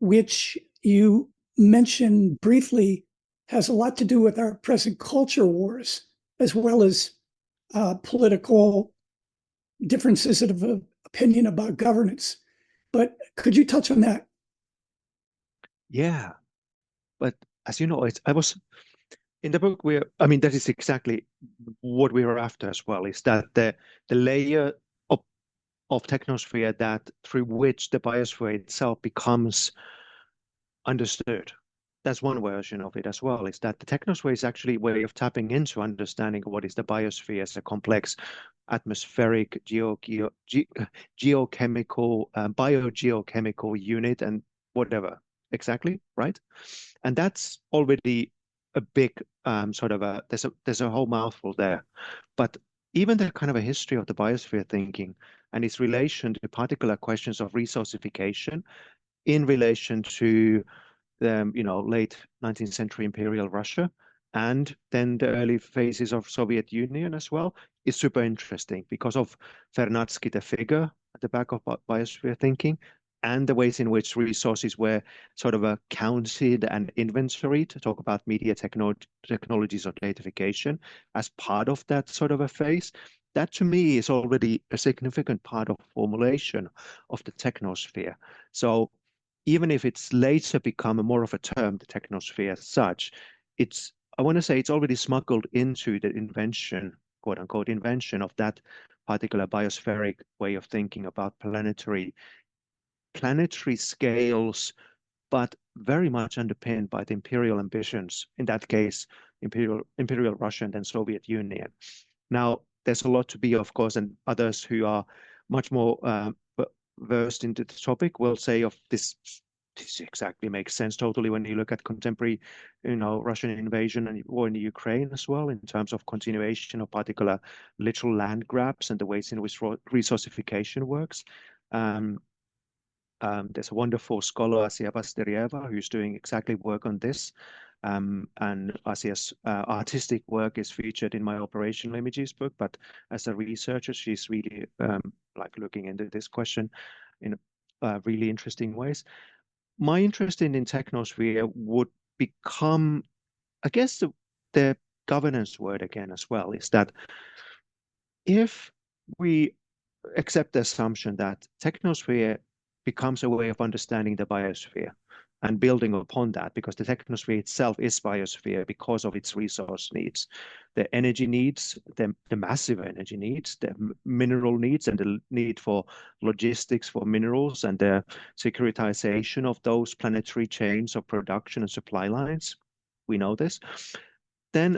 which you mentioned briefly, has a lot to do with our present culture wars, as well as political differences of opinion about governance. But could you touch on that? Yeah, but as you know, I was in the book that is exactly what we were after as well, is that the layer of technosphere that through which the biosphere itself becomes understood. That's one version of it as well, is that the technosphere is actually a way of tapping into understanding what is the biosphere as a complex atmospheric geochemical, biogeochemical unit and whatever. Exactly, right? And that's already a big there's a whole mouthful there. But even the kind of a history of the biosphere thinking and its relation to particular questions of resourcification in relation to the late 19th century imperial Russia and then the early phases of Soviet Union as well is super interesting because of Vernadsky, the figure at the back of biosphere thinking, and the ways in which resources were sort of counted and inventoried, to talk about media technologies of datafication as part of that sort of a phase. That to me is already a significant part of formulation of the technosphere. So even if it's later become more of a term, the technosphere as such, I want to say it's already smuggled into the invention, quote unquote, invention of that particular biospheric way of thinking about planetary scales, but very much underpinned by the imperial ambitions, in that case, imperial Russia and then Soviet Union. Now, there's a lot to be, of course, and others who are much more versed into the topic will say of this exactly makes sense totally when you look at contemporary, Russian invasion and war in the Ukraine as well, in terms of continuation of particular literal land grabs and the ways in which resourcification works. There's a wonderful scholar, Asia Pasterieva, who's doing exactly work on this. And Asia's artistic work is featured in my operational images book, but as a researcher, she's really looking into this question in really interesting ways. My interest in technosphere would become, I guess, the governance word again as well, is that if we accept the assumption that technosphere becomes a way of understanding the biosphere and building upon that, because the technosphere itself is biosphere because of its resource needs, the energy needs, the massive energy needs, the mineral needs, and the need for logistics for minerals and the securitization of those planetary chains of production and supply lines. We know this. Then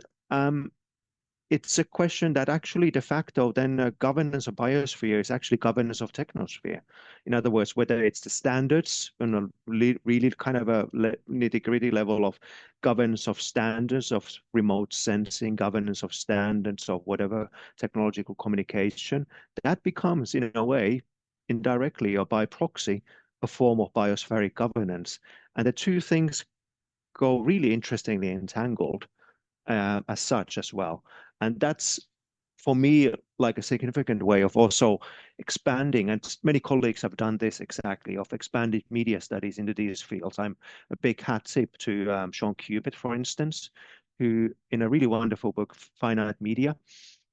it's a question that actually de facto then governance of biosphere is actually governance of technosphere. In other words, whether it's the standards on a really kind of a nitty-gritty level of governance of standards of remote sensing, governance of standards of whatever technological communication, that becomes in a way, indirectly or by proxy, a form of biospheric governance. And the two things go really interestingly entangled as such as well. And that's, for me, like a significant way of also expanding, and many colleagues have done this exactly, of expanded media studies into these fields. I'm a big hat tip to Sean Cubitt, for instance, who in a really wonderful book, Finite Media,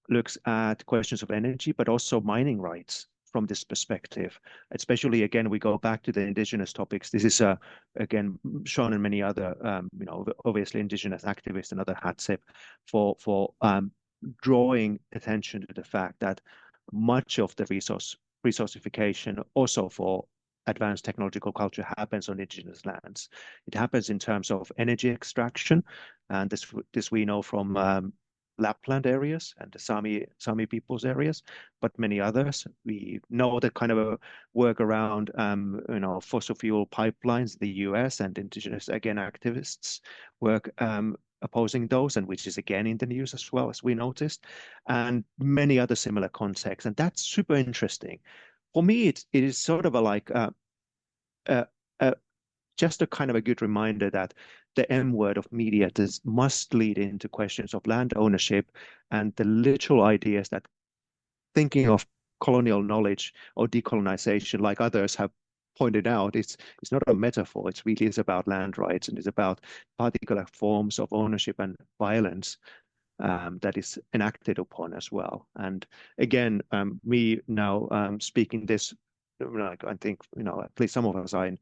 looks at questions of energy, but also mining rights from this perspective. Especially, again, we go back to the indigenous topics. This is, again, Sean and many other, obviously indigenous activists and other hat tip for drawing attention to the fact that much of the resourcification also for advanced technological culture happens on indigenous lands. It happens in terms of energy extraction, and this we know from Lapland areas and the Sami people's areas, but many others. We know the kind of a work around fossil fuel pipelines, the US and indigenous, again, activists work opposing those, and which is again in the news as well, as we noticed, and many other similar contexts. And that's super interesting. For me, it is sort of just a kind of a good reminder that the M word of media must lead into questions of land ownership and the literal ideas that thinking of colonial knowledge or decolonization, like others have pointed out, it's not a metaphor. It really is about land rights, and it's about particular forms of ownership and violence that is enacted upon as well. And again, me now speaking this, I think, at least some of us are in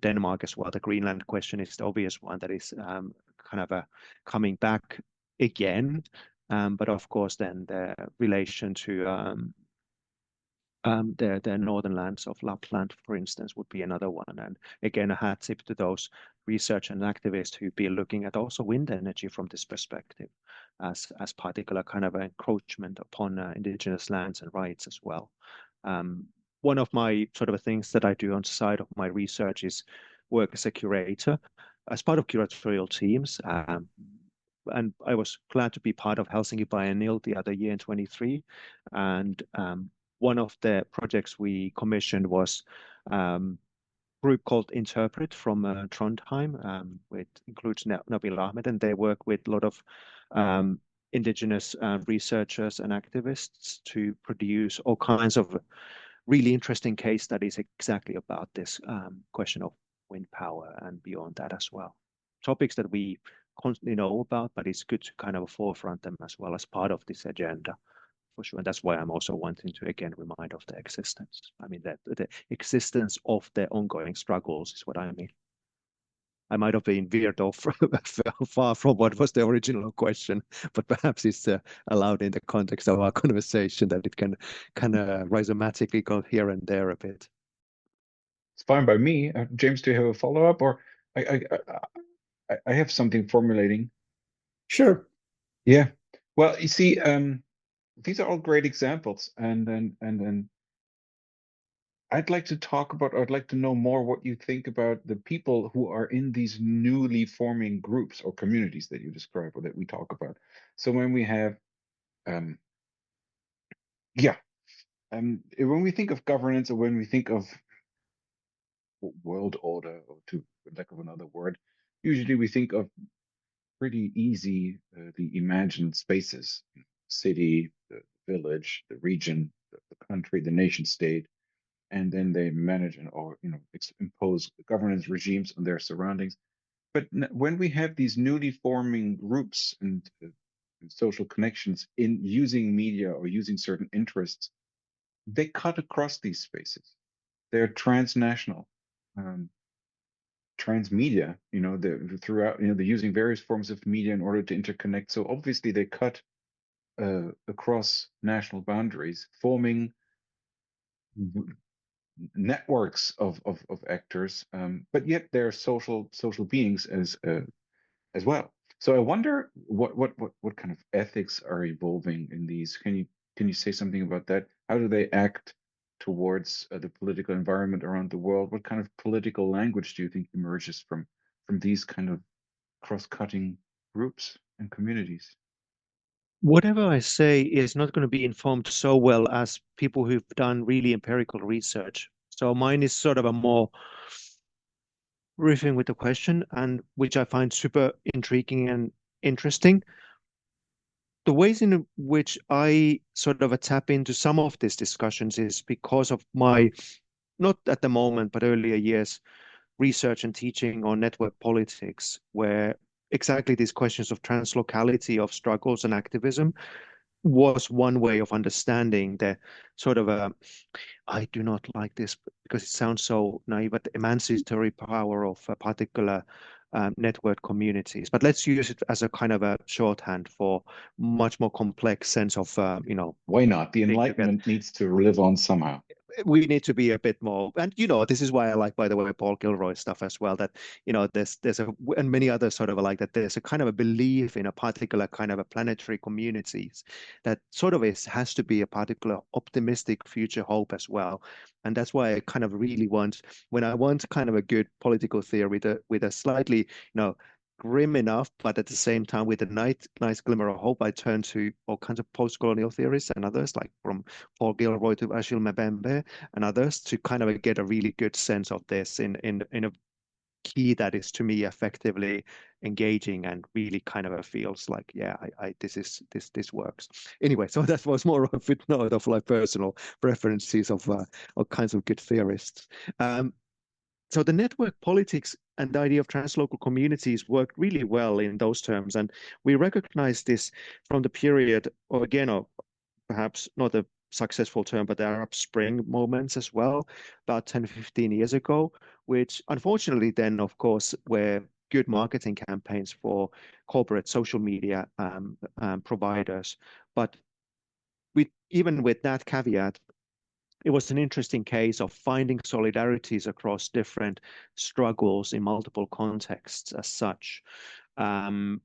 Denmark as well. The Greenland question is the obvious one that is kind of coming back again. But of course, then the relation to the northern lands of Lapland, for instance, would be another one. And again, a hat tip to those research and activists who be looking at also wind energy from this perspective as particular kind of encroachment upon indigenous lands and rights as well. One of my sort of things that I do on the side of my research is work as a curator, as part of curatorial teams. And I was glad to be part of Helsinki Biennial the other year in 23. And one of the projects we commissioned was a group called Interpret from Trondheim, which includes Nabil Ahmed, and they work with a lot of indigenous researchers and activists to produce all kinds of really interesting case studies exactly about this question of wind power and beyond that as well. Topics that we constantly know about, but it's good to kind of forefront them as well as part of this agenda, for sure. And that's why I'm also wanting to, again, remind of the existence. I mean, that the existence of the ongoing struggles is what I mean. I might have been veered off far from what was the original question, but perhaps it's allowed in the context of our conversation that it can kind of rhizomatically go here and there a bit. It's fine by me. James, do you have a follow-up, or I have something formulating? Sure. Yeah. Well, you see, these are all great examples, and then I'd like to talk about, or I'd like to know more what you think about the people who are in these newly forming groups or communities that you describe or that we talk about. So when we have, um, yeah, when we think of governance or when we think of world order, or to lack of another word, usually we think of pretty easy, the imagined spaces, city, the village, the region, the country, the nation state, and then they manage and or impose governance regimes on their surroundings. But when we have these newly forming groups and social connections in using media or using certain interests, they cut across these spaces. They're transnational, um, transmedia. They're throughout. They're using various forms of media in order to interconnect. So obviously they cut across national boundaries, forming networks of actors, but yet they're social beings as well. So I wonder what kind of ethics are evolving in these. Can you say something about that? How do they act towards the political environment around the world? What kind of political language do you think emerges from these kind of cross-cutting groups and communities? Whatever I say is not going to be informed so well as people who've done really empirical research. So mine is sort of a more riffing with the question, and which I find super intriguing and interesting. The ways in which I sort of tap into some of these discussions is because of my, not at the moment, but earlier years, research and teaching on network politics, where exactly these questions of translocality of struggles and activism was one way of understanding the sort of I do not like this because it sounds so naive, but the emancipatory power of a particular network communities. But let's use it as a kind of a shorthand for much more complex sense of, Why not? The being together. Enlightenment needs to live on somehow. We need to be a bit more, and this is why I like, by the way, Paul Gilroy stuff as well, that there's a, and many others sort of like that, there's a kind of a belief in a particular kind of a planetary communities that sort of has to be a particular optimistic future hope as well. And that's why I kind of really want, when I want kind of a good political theory with a slightly grim enough, but at the same time with a nice glimmer of hope, I turn to all kinds of post-colonial theorists and others, like from Paul Gilroy to Achille Mbembe and others, to kind of get a really good sense of this in a key that is, to me, effectively engaging and really kind of feels like, yeah, I this works. Anyway, so that was more of a footnote of like personal preferences of all kinds of good theorists. So the network politics and the idea of translocal communities worked really well in those terms. And we recognize this from the period, or again, or perhaps not a successful term, but the Arab Spring moments as well, about 10, 15 years ago, which unfortunately then, of course, were good marketing campaigns for corporate social media providers. But even with that caveat, it was an interesting case of finding solidarities across different struggles in multiple contexts as such. From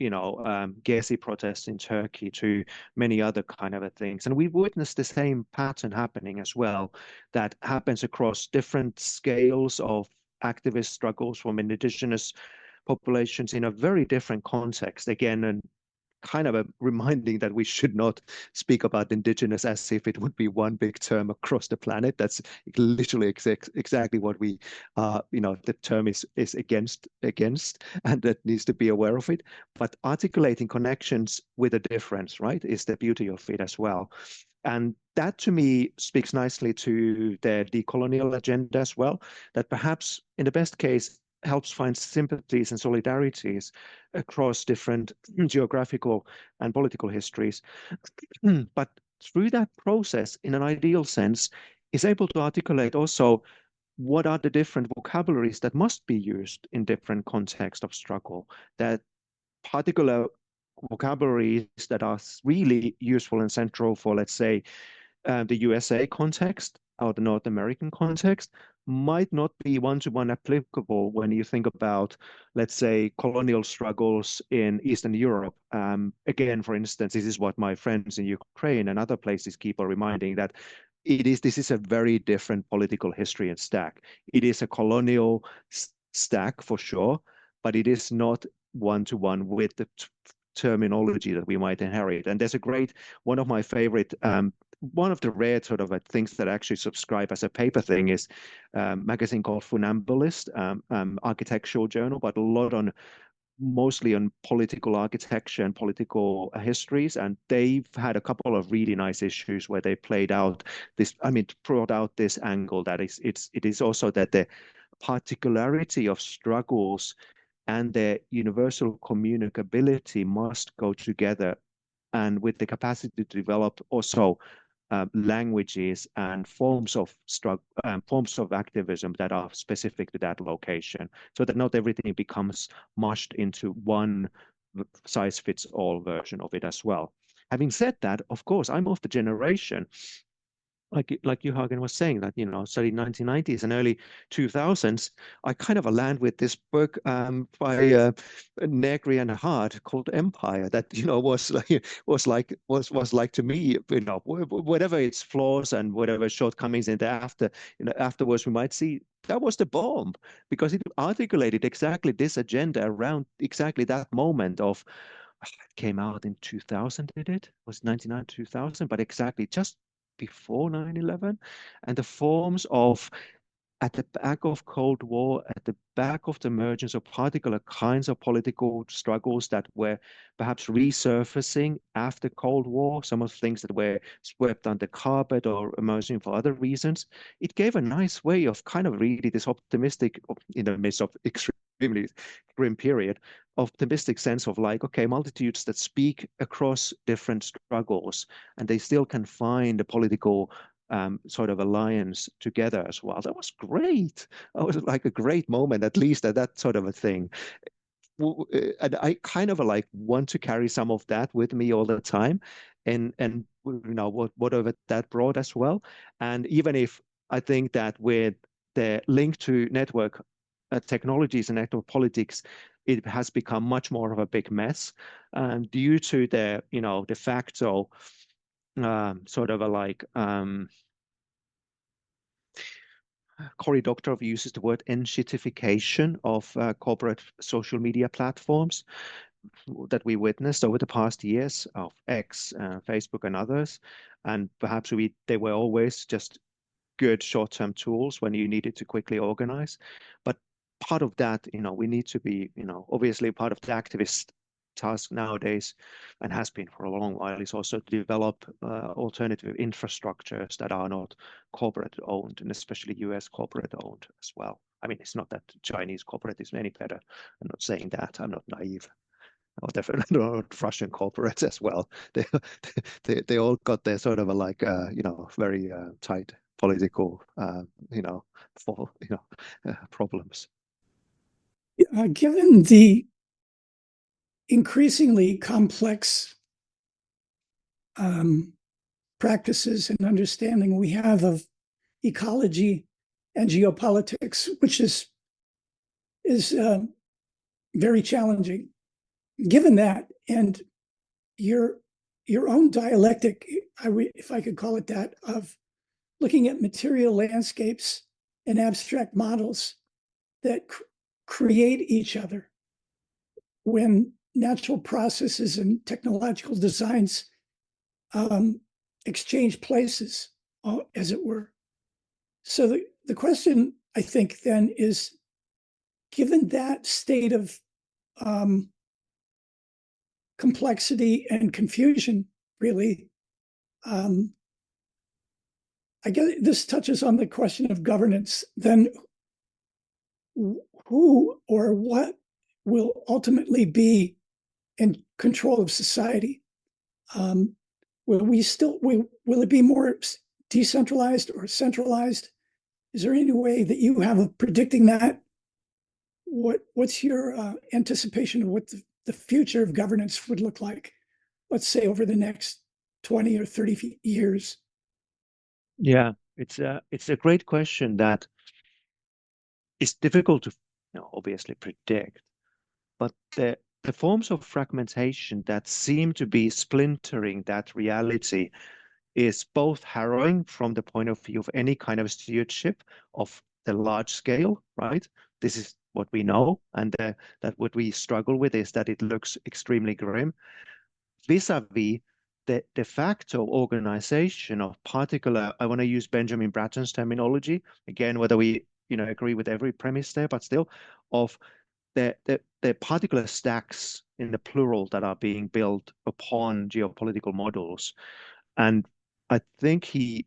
Gezi protests in Turkey to many other kind of things, and we've witnessed the same pattern happening as well. That happens across different scales of activist struggles from indigenous populations in a very different context. Again, and kind of a reminding that we should not speak about indigenous as if it would be one big term across the planet. That's literally exactly what we, the term is against, and that needs to be aware of it. But articulating connections with a difference, right, is the beauty of it as well. And that to me speaks nicely to the decolonial agenda as well, that perhaps in the best case helps find sympathies and solidarities across different geographical and political histories. But through that process, in an ideal sense, is able to articulate also what are the different vocabularies that must be used in different contexts of struggle, that particular vocabularies that are really useful and central for, let's say, the USA context or the North American context might not be one-to-one applicable when you think about, let's say, colonial struggles in Eastern Europe. Again, for instance, this is what my friends in Ukraine and other places keep on reminding, that this is a very different political history and stack. It is a colonial stack for sure, but it is not one-to-one with the terminology that we might inherit. And there's one of my favorite, one of the rare sort of things that I actually subscribe as a paper thing is a magazine called Funambulist, architectural journal, but mostly on political architecture and political histories. And they've had a couple of really nice issues where they brought out this angle that it is also that the particularity of struggles and their universal communicability must go together, and with the capacity to develop also languages and forms of activism that are specific to that location, so that not everything becomes mushed into one size-fits-all version of it as well. Having said that, of course, I'm of the generation, like you, Hagen, was saying, that, studied 1990s and early 2000s. I kind of land with this book by Negri and Hart called Empire, that was like to me, whatever its flaws and whatever shortcomings in there afterwards we might see, that was the bomb, because it articulated exactly this agenda around exactly that moment of. It came out in 2000, did it? Was 99, 2000, but exactly just before 9/11, and the forms of, at the back of Cold War, at the back of the emergence of particular kinds of political struggles that were perhaps resurfacing after Cold War, some of the things that were swept under carpet or emerging for other reasons. It gave a nice way of kind of really this optimistic, in the midst of extremely grim period, optimistic sense of like, okay, multitudes that speak across different struggles, and they still can find a political sort of alliance together as well. That was great. That was like a great moment, at least at that sort of a thing. And I kind of like want to carry some of that with me all the time, and whatever that brought as well. And even if I think that with the link to network technologies and network politics, it has become much more of a big mess, due to the de facto sort of a like Cory Doctorow uses the word enshittification of corporate social media platforms that we witnessed over the past years of X, Facebook, and others. And perhaps they were always just good short-term tools when you needed to quickly organize. But part of that, we need to be, obviously part of the activist task nowadays, and has been for a long while, is also to develop alternative infrastructures that are not corporate owned, and especially US corporate owned as well. I mean, it's not that Chinese corporate is any better. I'm not saying that. I'm not naive. Or definitely not Russian corporates as well. They all got their sort of a like very tight political problems. Given the increasingly complex practices and understanding we have of ecology and geopolitics, which is very challenging. Given that, and your own dialectic, if I could call it that, of looking at material landscapes and abstract models that create each other when natural processes and technological designs exchange places, as it were. So the question, I think, then is, given that state of complexity and confusion, really, I guess this touches on the question of governance. Then who or what will ultimately be in control of society? Will it be more decentralized or centralized? Is there any way that you have of predicting that? What's your anticipation of what the future of governance would look like, let's say over the next 20 or 30 years? Yeah, It's a great question that is difficult to obviously predict, but the forms of fragmentation that seem to be splintering that reality is both harrowing from the point of view of any kind of stewardship of the large scale, right? This is what we know, and that what we struggle with is that it looks extremely grim, vis-a-vis the de facto organization of particular, I want to use Benjamin Bratton's terminology, again, whether we agree with every premise there, but still, of the particular stacks in the plural that are being built upon geopolitical models. And I think he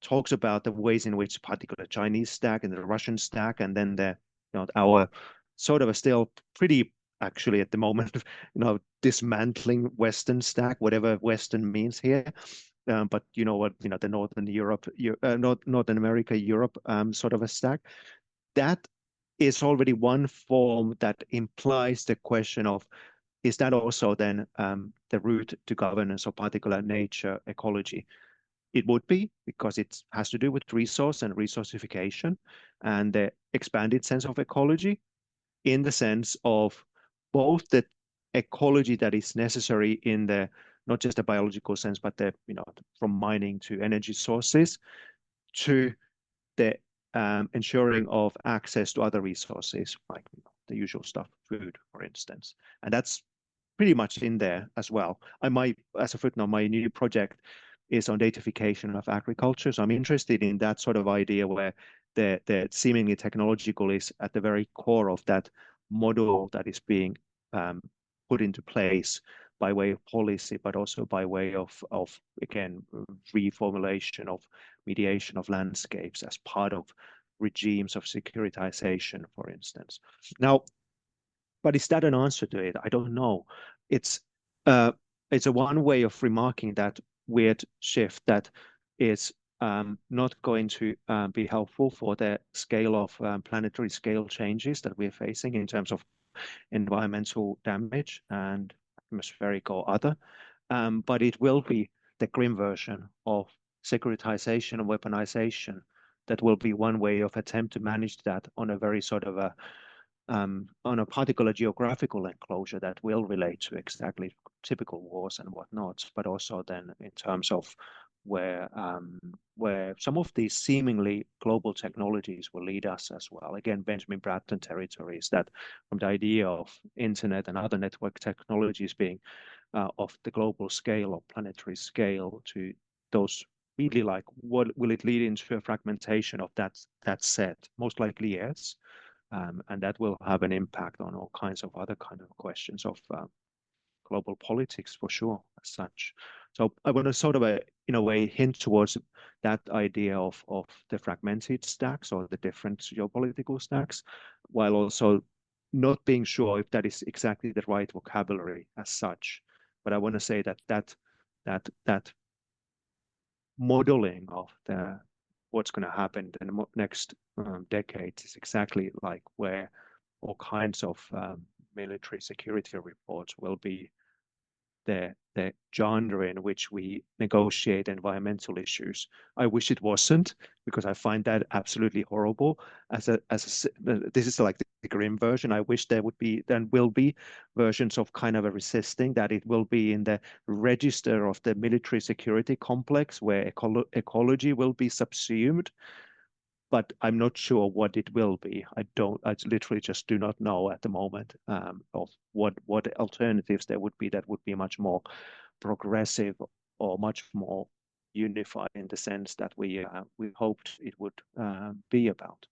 talks about the ways in which particular Chinese stack and the Russian stack, and then our sort of a still pretty actually at the moment, dismantling Western stack, whatever Western means here. But you know what, the Northern Europe, Northern America, Europe sort of a stack. That is already one form that implies the question of, is that also then the route to governance of particular nature ecology? It would be, because it has to do with resource and resourcification and the expanded sense of ecology, in the sense of both the ecology that is necessary in the not just the biological sense, but the from mining to energy sources, to the ensuring of access to other resources, like the usual stuff, food, for instance. And that's pretty much in there as well. As a footnote, my new project is on datafication of agriculture. So I'm interested in that sort of idea where the seemingly technological is at the very core of that model that is being put into place by way of policy, but also by way of again, reformulation of mediation of landscapes as part of regimes of securitization, for instance. Now, but is that an answer to it? I don't know. It's a one way of remarking that weird shift that is not going to be helpful for the scale of planetary scale changes that we're facing in terms of environmental damage and atmospheric or other. But it will be the grim version of securitization and weaponization that will be one way of attempt to manage that on a very sort of on a particular geographical enclosure that will relate to exactly typical wars and whatnot, but also then in terms of where some of these seemingly global technologies will lead us as well. Again, Benjamin Bratton territories, that from the idea of internet and other network technologies being of the global scale or planetary scale to those really like, what will it lead into a fragmentation of that set? Most likely, yes. And that will have an impact on all kinds of other kind of questions of global politics for sure, as such. So I want to sort of, in a way, hint towards that idea of the fragmented stacks or the different geopolitical stacks, while also not being sure if that is exactly the right vocabulary as such. But I want to say that modeling of what's going to happen in the next decades is exactly like where all kinds of military security reports will be the genre in which we negotiate environmental issues. I wish it wasn't, because I find that absolutely horrible. This is like the grim version. I wish there would be, then will be versions of kind of a resisting, that it will be in the register of the military security complex where ecology will be subsumed. But I'm not sure what it will be. I literally just do not know at the moment of what alternatives there would be that would be much more progressive or much more unified in the sense that we hoped it would be about.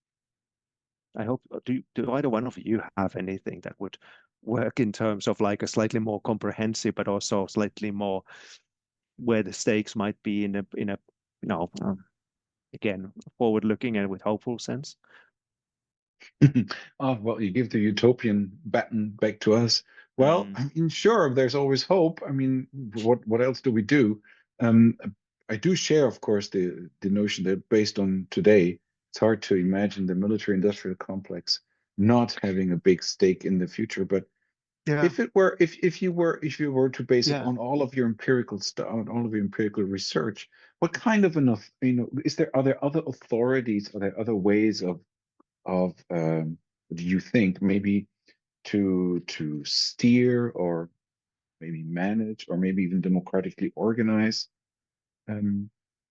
I hope, do either one of you have anything that would work in terms of like a slightly more comprehensive, but also slightly more where the stakes might be in a again, forward-looking and with hopeful sense? Oh, well, you give the utopian baton back to us. Well, I mean, sure, there's always hope. I mean, what else do we do? I do share, of course, the notion that based on today, it's hard to imagine the military-industrial complex not having a big stake in the future. But if it were, if you were to base it on all of your empirical stuff, on all of your empirical research, What kind of enough, are there other authorities, are there other ways of do you think maybe to steer or maybe manage or maybe even democratically organize the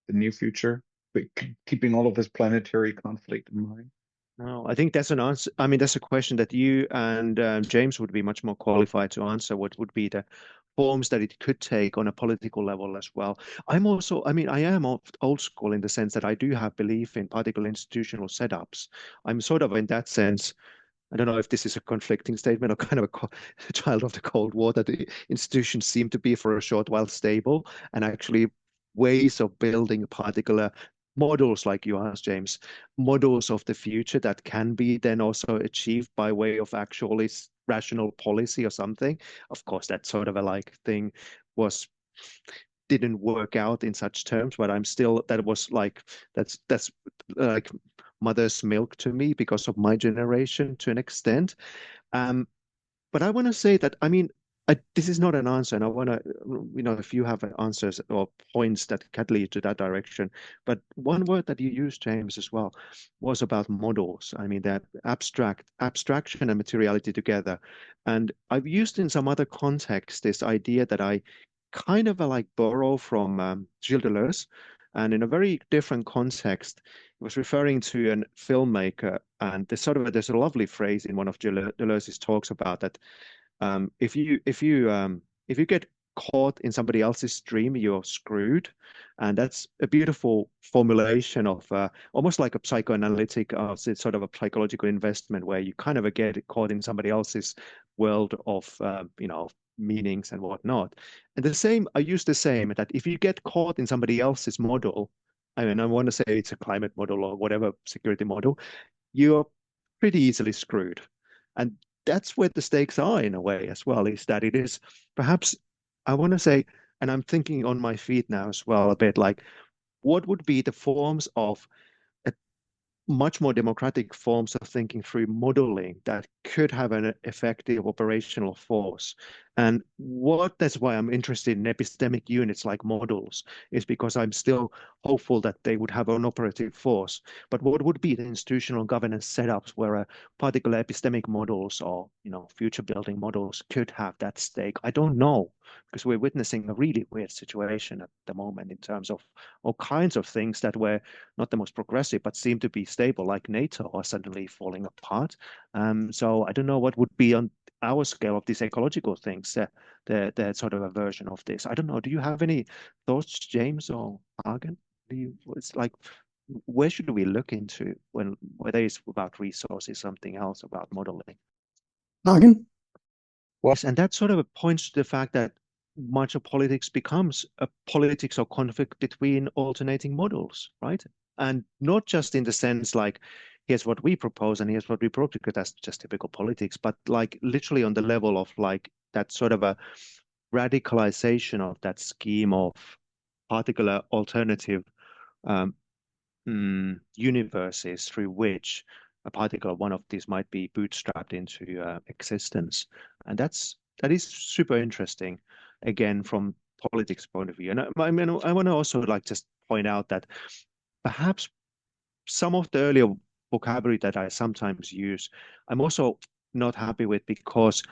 near future, but keeping all of this planetary conflict in mind? No, I think that's an answer. I mean, that's a question that you and James would be much more qualified to answer. What would be the forms that it could take on a political level as well? I'm also, I mean, I am old school in the sense that I do have belief in particular institutional setups. I'm sort of in that sense. I don't know if this is a conflicting statement or kind of a child of the Cold War, that the institutions seem to be for a short while stable, and actually ways of building particular models, like you asked, James, models of the future that can be then also achieved by way of actually rational policy or something. Of course, that sort of a like thing was didn't work out in such terms, but I'm still, that was like, that's like mother's milk to me because of my generation to an extent. Um, but I want to say that, I mean, this is not an answer, and I want to, if you have answers or points that can lead to that direction. But one word that you used, James, as well, was about models. I mean, that abstraction and materiality together. And I've used in some other context this idea that I kind of like borrow from Gilles Deleuze, and in a very different context, he was referring to a filmmaker, and there's a lovely phrase in one of Deleuze's talks about that. If you get caught in somebody else's dream, you're screwed, and that's a beautiful formulation of almost like a psychoanalytic, sort of a psychological investment, where you kind of get caught in somebody else's world of meanings and whatnot. And the same, I use the same, that if you get caught in somebody else's model, I mean, I want to say it's a climate model or whatever security model, you're pretty easily screwed. And that's where the stakes are in a way as well, is that it is perhaps, I want to say, and I'm thinking on my feet now as well a bit, like what would be the forms of much more democratic forms of thinking through modeling that could have an effective operational force. And that's why I'm interested in epistemic units like models, is because I'm still hopeful that they would have an operative force. But what would be the institutional governance setups where a particular epistemic models or future building models could have that stake? I don't know, because we're witnessing a really weird situation at the moment in terms of all kinds of things that were not the most progressive, but seem to be stable, like NATO, are suddenly falling apart. So I don't know what would be on our scale of these ecological things, the sort of a version of this. I don't know. Do you have any thoughts, James or Hagen? It's like, where should we look into whether it's about resources, something else about modeling? Hagen? Yes, and that sort of points to the fact that much of politics becomes a politics or conflict between alternating models, right? And not just in the sense like, here's what we propose and here's what we propose, because that's just typical politics, but like literally on the level of like that sort of a radicalization of that scheme of particular alternative um, universes through which a particular one of these might be bootstrapped into existence. And that is super interesting, again, from politics point of view. And I mean, I want to also like just point out that perhaps some of the earlier vocabulary that I sometimes use, I'm also not happy with, because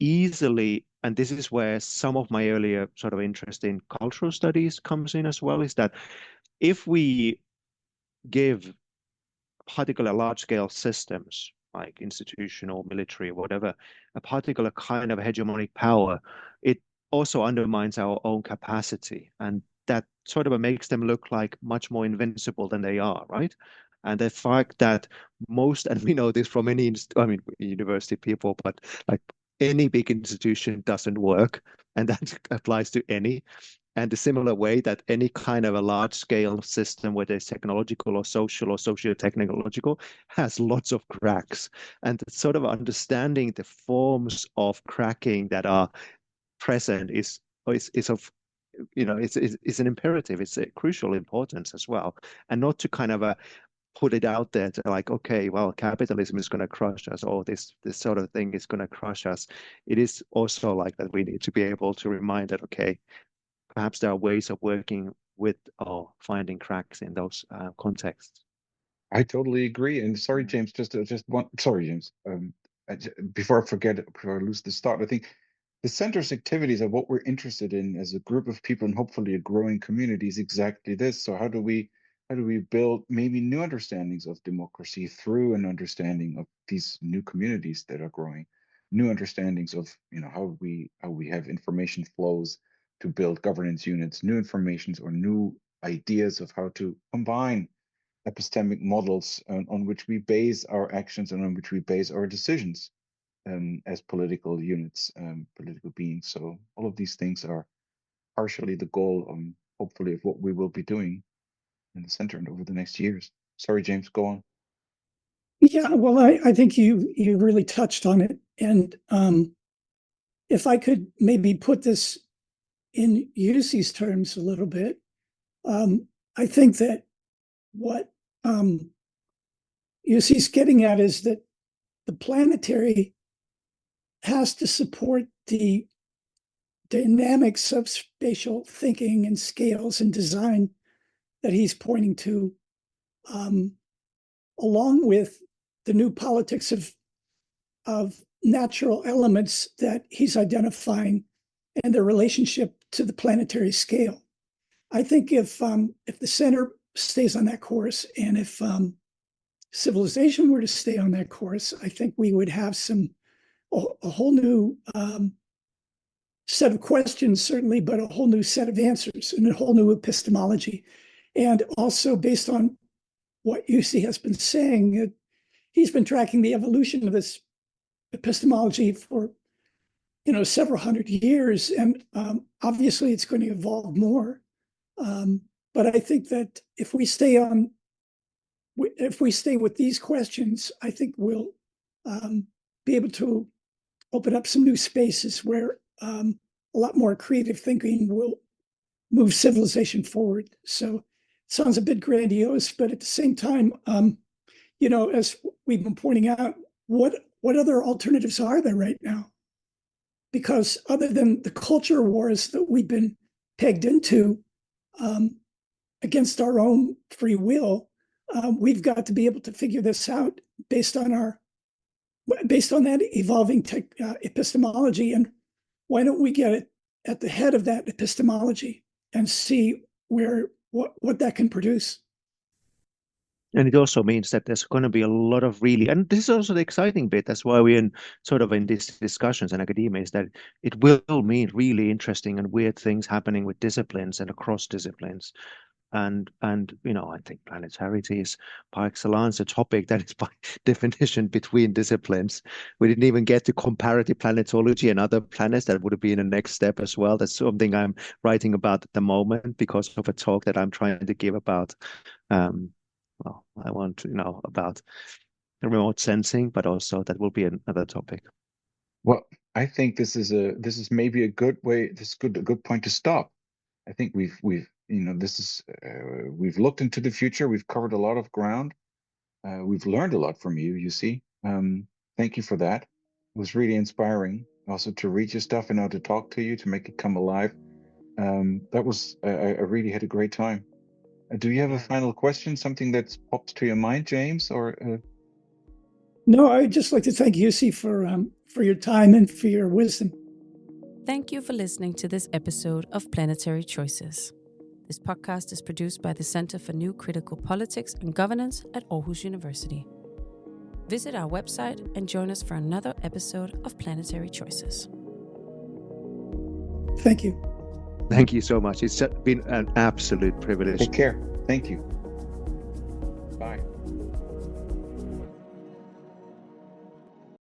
easily, and this is where some of my earlier sort of interest in cultural studies comes in as well, is that if we give particular large-scale systems, like institutional, military, whatever, a particular kind of hegemonic power, it also undermines our own capacity. And that sort of makes them look like much more invincible than they are, right? And the fact that and we know this from any, university people, but like any big institution doesn't work, and that applies to any. And a similar way that any kind of a large scale system, whether it's technological or social or socio-technological, has lots of cracks. And sort of understanding the forms of cracking that are present is of, it's an imperative. It's a crucial importance as well. And not to kind of put it out there to like, okay, well, capitalism is going to crush us, or this sort of thing is going to crush us. It is also like that we need to be able to remind that, okay, perhaps there are ways of working with finding cracks in those contexts. I totally agree. And sorry, James, sorry, James. Before I forget, before I lose the start, I think the center's activities are what we're interested in as a group of people, and hopefully a growing community is exactly this. So how do we build maybe new understandings of democracy through an understanding of these new communities that are growing, new understandings of how we have information flows to build governance units, new informations or new ideas of how to combine epistemic models on which we base our actions and on which we base our decisions as political units, political beings. So all of these things are partially the goal, hopefully, of what we will be doing in the center and over the next years. Sorry, James, go on. Yeah, well, I think you really touched on it. And if I could maybe put this in Jussi's terms a little bit, I think that what Jussi's getting at is that the planetary has to support the dynamics of spatial thinking and scales and design that he's pointing to, along with the new politics of natural elements that he's identifying and their relationship to the planetary scale. I think if the center stays on that course, and if civilization were to stay on that course, I think we would have a whole new set of questions, certainly, but a whole new set of answers and a whole new epistemology. And also based on what Jussi has been saying, he's been tracking the evolution of this epistemology for several hundred years, and obviously it's going to evolve more. But I think that if we stay with these questions, I think we'll be able to open up some new spaces where a lot more creative thinking will move civilization forward. So it sounds a bit grandiose, but at the same time, as we've been pointing out, what other alternatives are there right now? Because other than the culture wars that we've been pegged into against our own free will, we've got to be able to figure this out based on that evolving epistemology. And why don't we get it at the head of that epistemology and see what that can produce? And it also means that there's going to be a lot of and this is also the exciting bit. That's why we're in these discussions in academia, is that it will mean really interesting and weird things happening with disciplines and across disciplines. And I think planetarity is par excellence a topic that is by definition between disciplines. We didn't even get to comparative planetology and other planets. That would have been a next step as well. That's something I'm writing about at the moment because of a talk that I'm trying to give about I want to know about remote sensing, but also that will be another topic. Well, I think this is maybe a good way. This is a good point to stop. I think we've looked into the future. We've covered a lot of ground. We've learned a lot from you, Jussi. Thank you for that. It was really inspiring also to read your stuff and now to talk to you, to make it come alive. I really had a great time. Do you have a final question, something that's popped to your mind, James? Or No, I'd just like to thank Jussi for your time and for your wisdom. Thank you for listening to this episode of Planetary Choices. This podcast is produced by the Center for New Critical Politics and Governance at Aarhus University. Visit our website and join us for another episode of Planetary Choices. Thank you. Thank you so much. It's been an absolute privilege. Take care. Thank you. Bye.